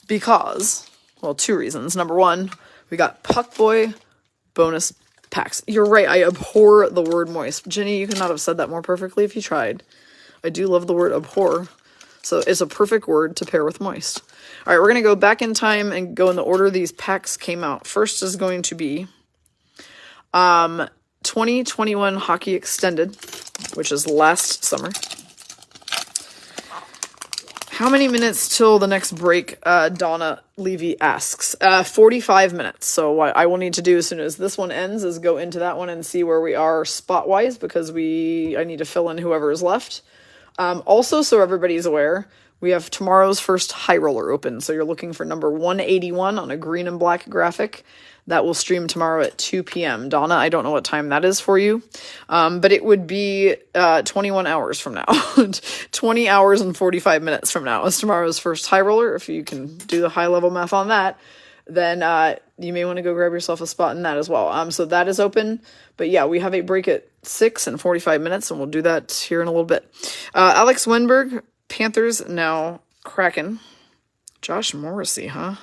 because, well, two reasons. Number one, we got Puck Boy bonus packs. You're right, I abhor the word moist. Jenny, you could not have said that more perfectly if you tried. I do love the word abhor. So it's a perfect word to pair with moist. All right, we're going to go back in time and go in the order these packs came out. First is going to be 2021 Hockey Extended, which is last summer. How many minutes till the next break? Donna Levy asks. 45 minutes. So what I will need to do as soon as this one ends is go into that one and see where we are spot-wise because I need to fill in whoever is left. Also, so everybody's aware, we have tomorrow's first high roller open. So you're looking for number 181 on a green and black graphic. That will stream tomorrow at 2 p.m. Donna, I don't know what time that is for you, but it would be 21 hours from now. 20 hours and 45 minutes from now is tomorrow's first high roller. If you can do the high-level math on that, then you may want to go grab yourself a spot in that as well. So that is open. But yeah, we have a break at 6 and 45 minutes, and we'll do that here in a little bit. Alex Wenberg, Panthers, now Kraken. Josh Morrissey, huh?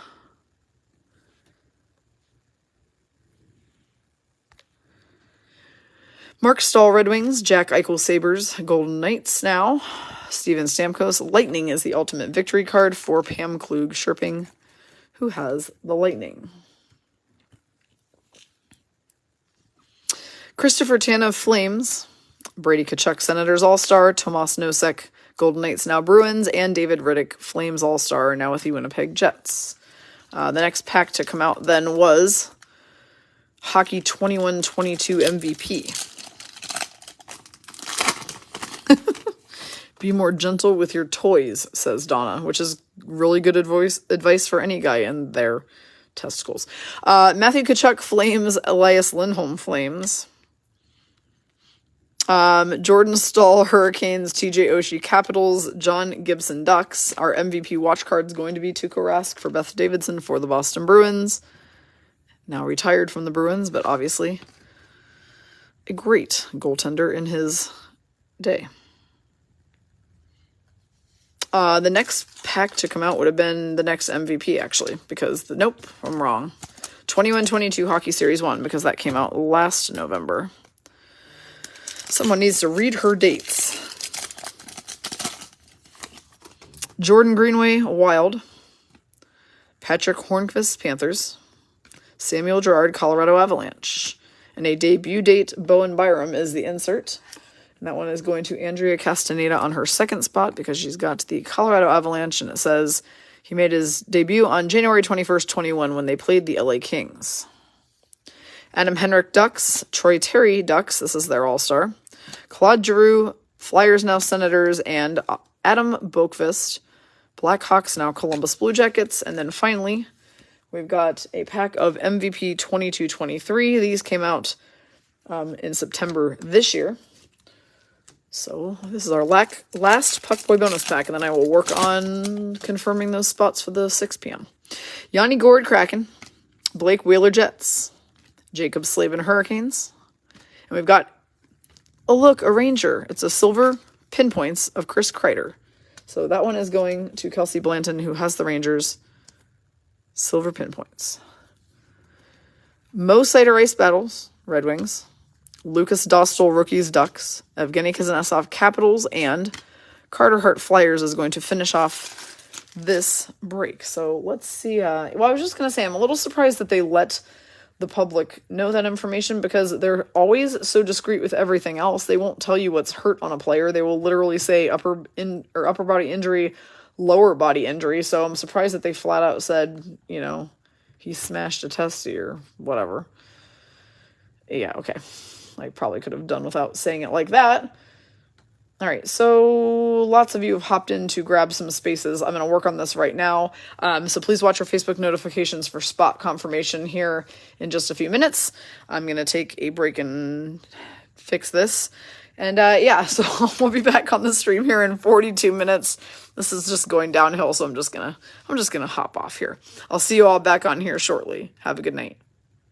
Mark Stahl, Red Wings. Jack Eichel, Sabres. Golden Knights now. Steven Stamkos. Lightning is the ultimate victory card for Pam Klug Sherping, who has the Lightning. Christopher Tanev, Flames. Brady Tkachuk, Senators All-Star. Tomas Nosek, Golden Knights, now Bruins. And David Riddick, Flames All-Star, now with the Winnipeg Jets. The next pack to come out then was Hockey 21-22 MVP. Be more gentle with your toys, says Donna, which is really good advice for any guy in their testicles. Matthew Kachuk flames, Elias Lindholm flames. Jordan Stahl, Hurricanes, TJ Oshie, Capitals, John Gibson, Ducks. Our MVP watch card's going to be Tuukka Rask for Beth Davidson for the Boston Bruins. Now retired from the Bruins, but obviously a great goaltender in his day. The next pack to come out would have been the next MVP, actually, because, nope, I'm wrong. 21-22 Hockey Series 1, because that came out last November. Someone needs to read her dates. Jordan Greenway, Wild. Patrick Hornqvist, Panthers. Samuel Girard, Colorado Avalanche. And a debut date, Bowen Byram, is the insert. And that one is going to Andrea Castaneda on her second spot because she's got the Colorado Avalanche, and it says he made his debut on January 21st, 21 when they played the LA Kings. Adam Henrik, Ducks. Troy Terry, Ducks. This is their all-star. Claude Giroux, Flyers, now Senators. And Adam Boqvist, Blackhawks, now Columbus Blue Jackets. And then finally, we've got a pack of MVP 22-23. These came out in September this year. So this is our last Puck Boy bonus pack, and then I will work on confirming those spots for the 6 p.m. Yanni Gourde, Kraken. Blake Wheeler, Jets. Jacob Slavin, Hurricanes. And we've got, oh look, a Ranger. It's a silver pinpoints of Chris Kreider. So that one is going to Kelsey Blanton, who has the Rangers. Silver pinpoints. Mo Seider, Ice Battles, Red Wings. Lucas Dostal, Rookies, Ducks. Evgeny Kuznetsov, Capitals. And Carter Hart, Flyers, is going to finish off this break. So let's see. Well, I was just going to say, I'm a little surprised that they let the public know that information because they're always so discreet with everything else. They won't tell you what's hurt on a player. They will literally say upper body injury, lower body injury. So I'm surprised that they flat out said, you know, he smashed a testy or whatever. Yeah, okay. I probably could have done without saying it like that. All right, so lots of you have hopped in to grab some spaces. I'm going to work on this right now. So please watch our Facebook notifications for spot confirmation here in just a few minutes. I'm going to take a break and fix this. And yeah, so we'll be back on the stream here in 42 minutes. This is just going downhill, so I'm just gonna hop off here. I'll see you all back on here shortly. Have a good night.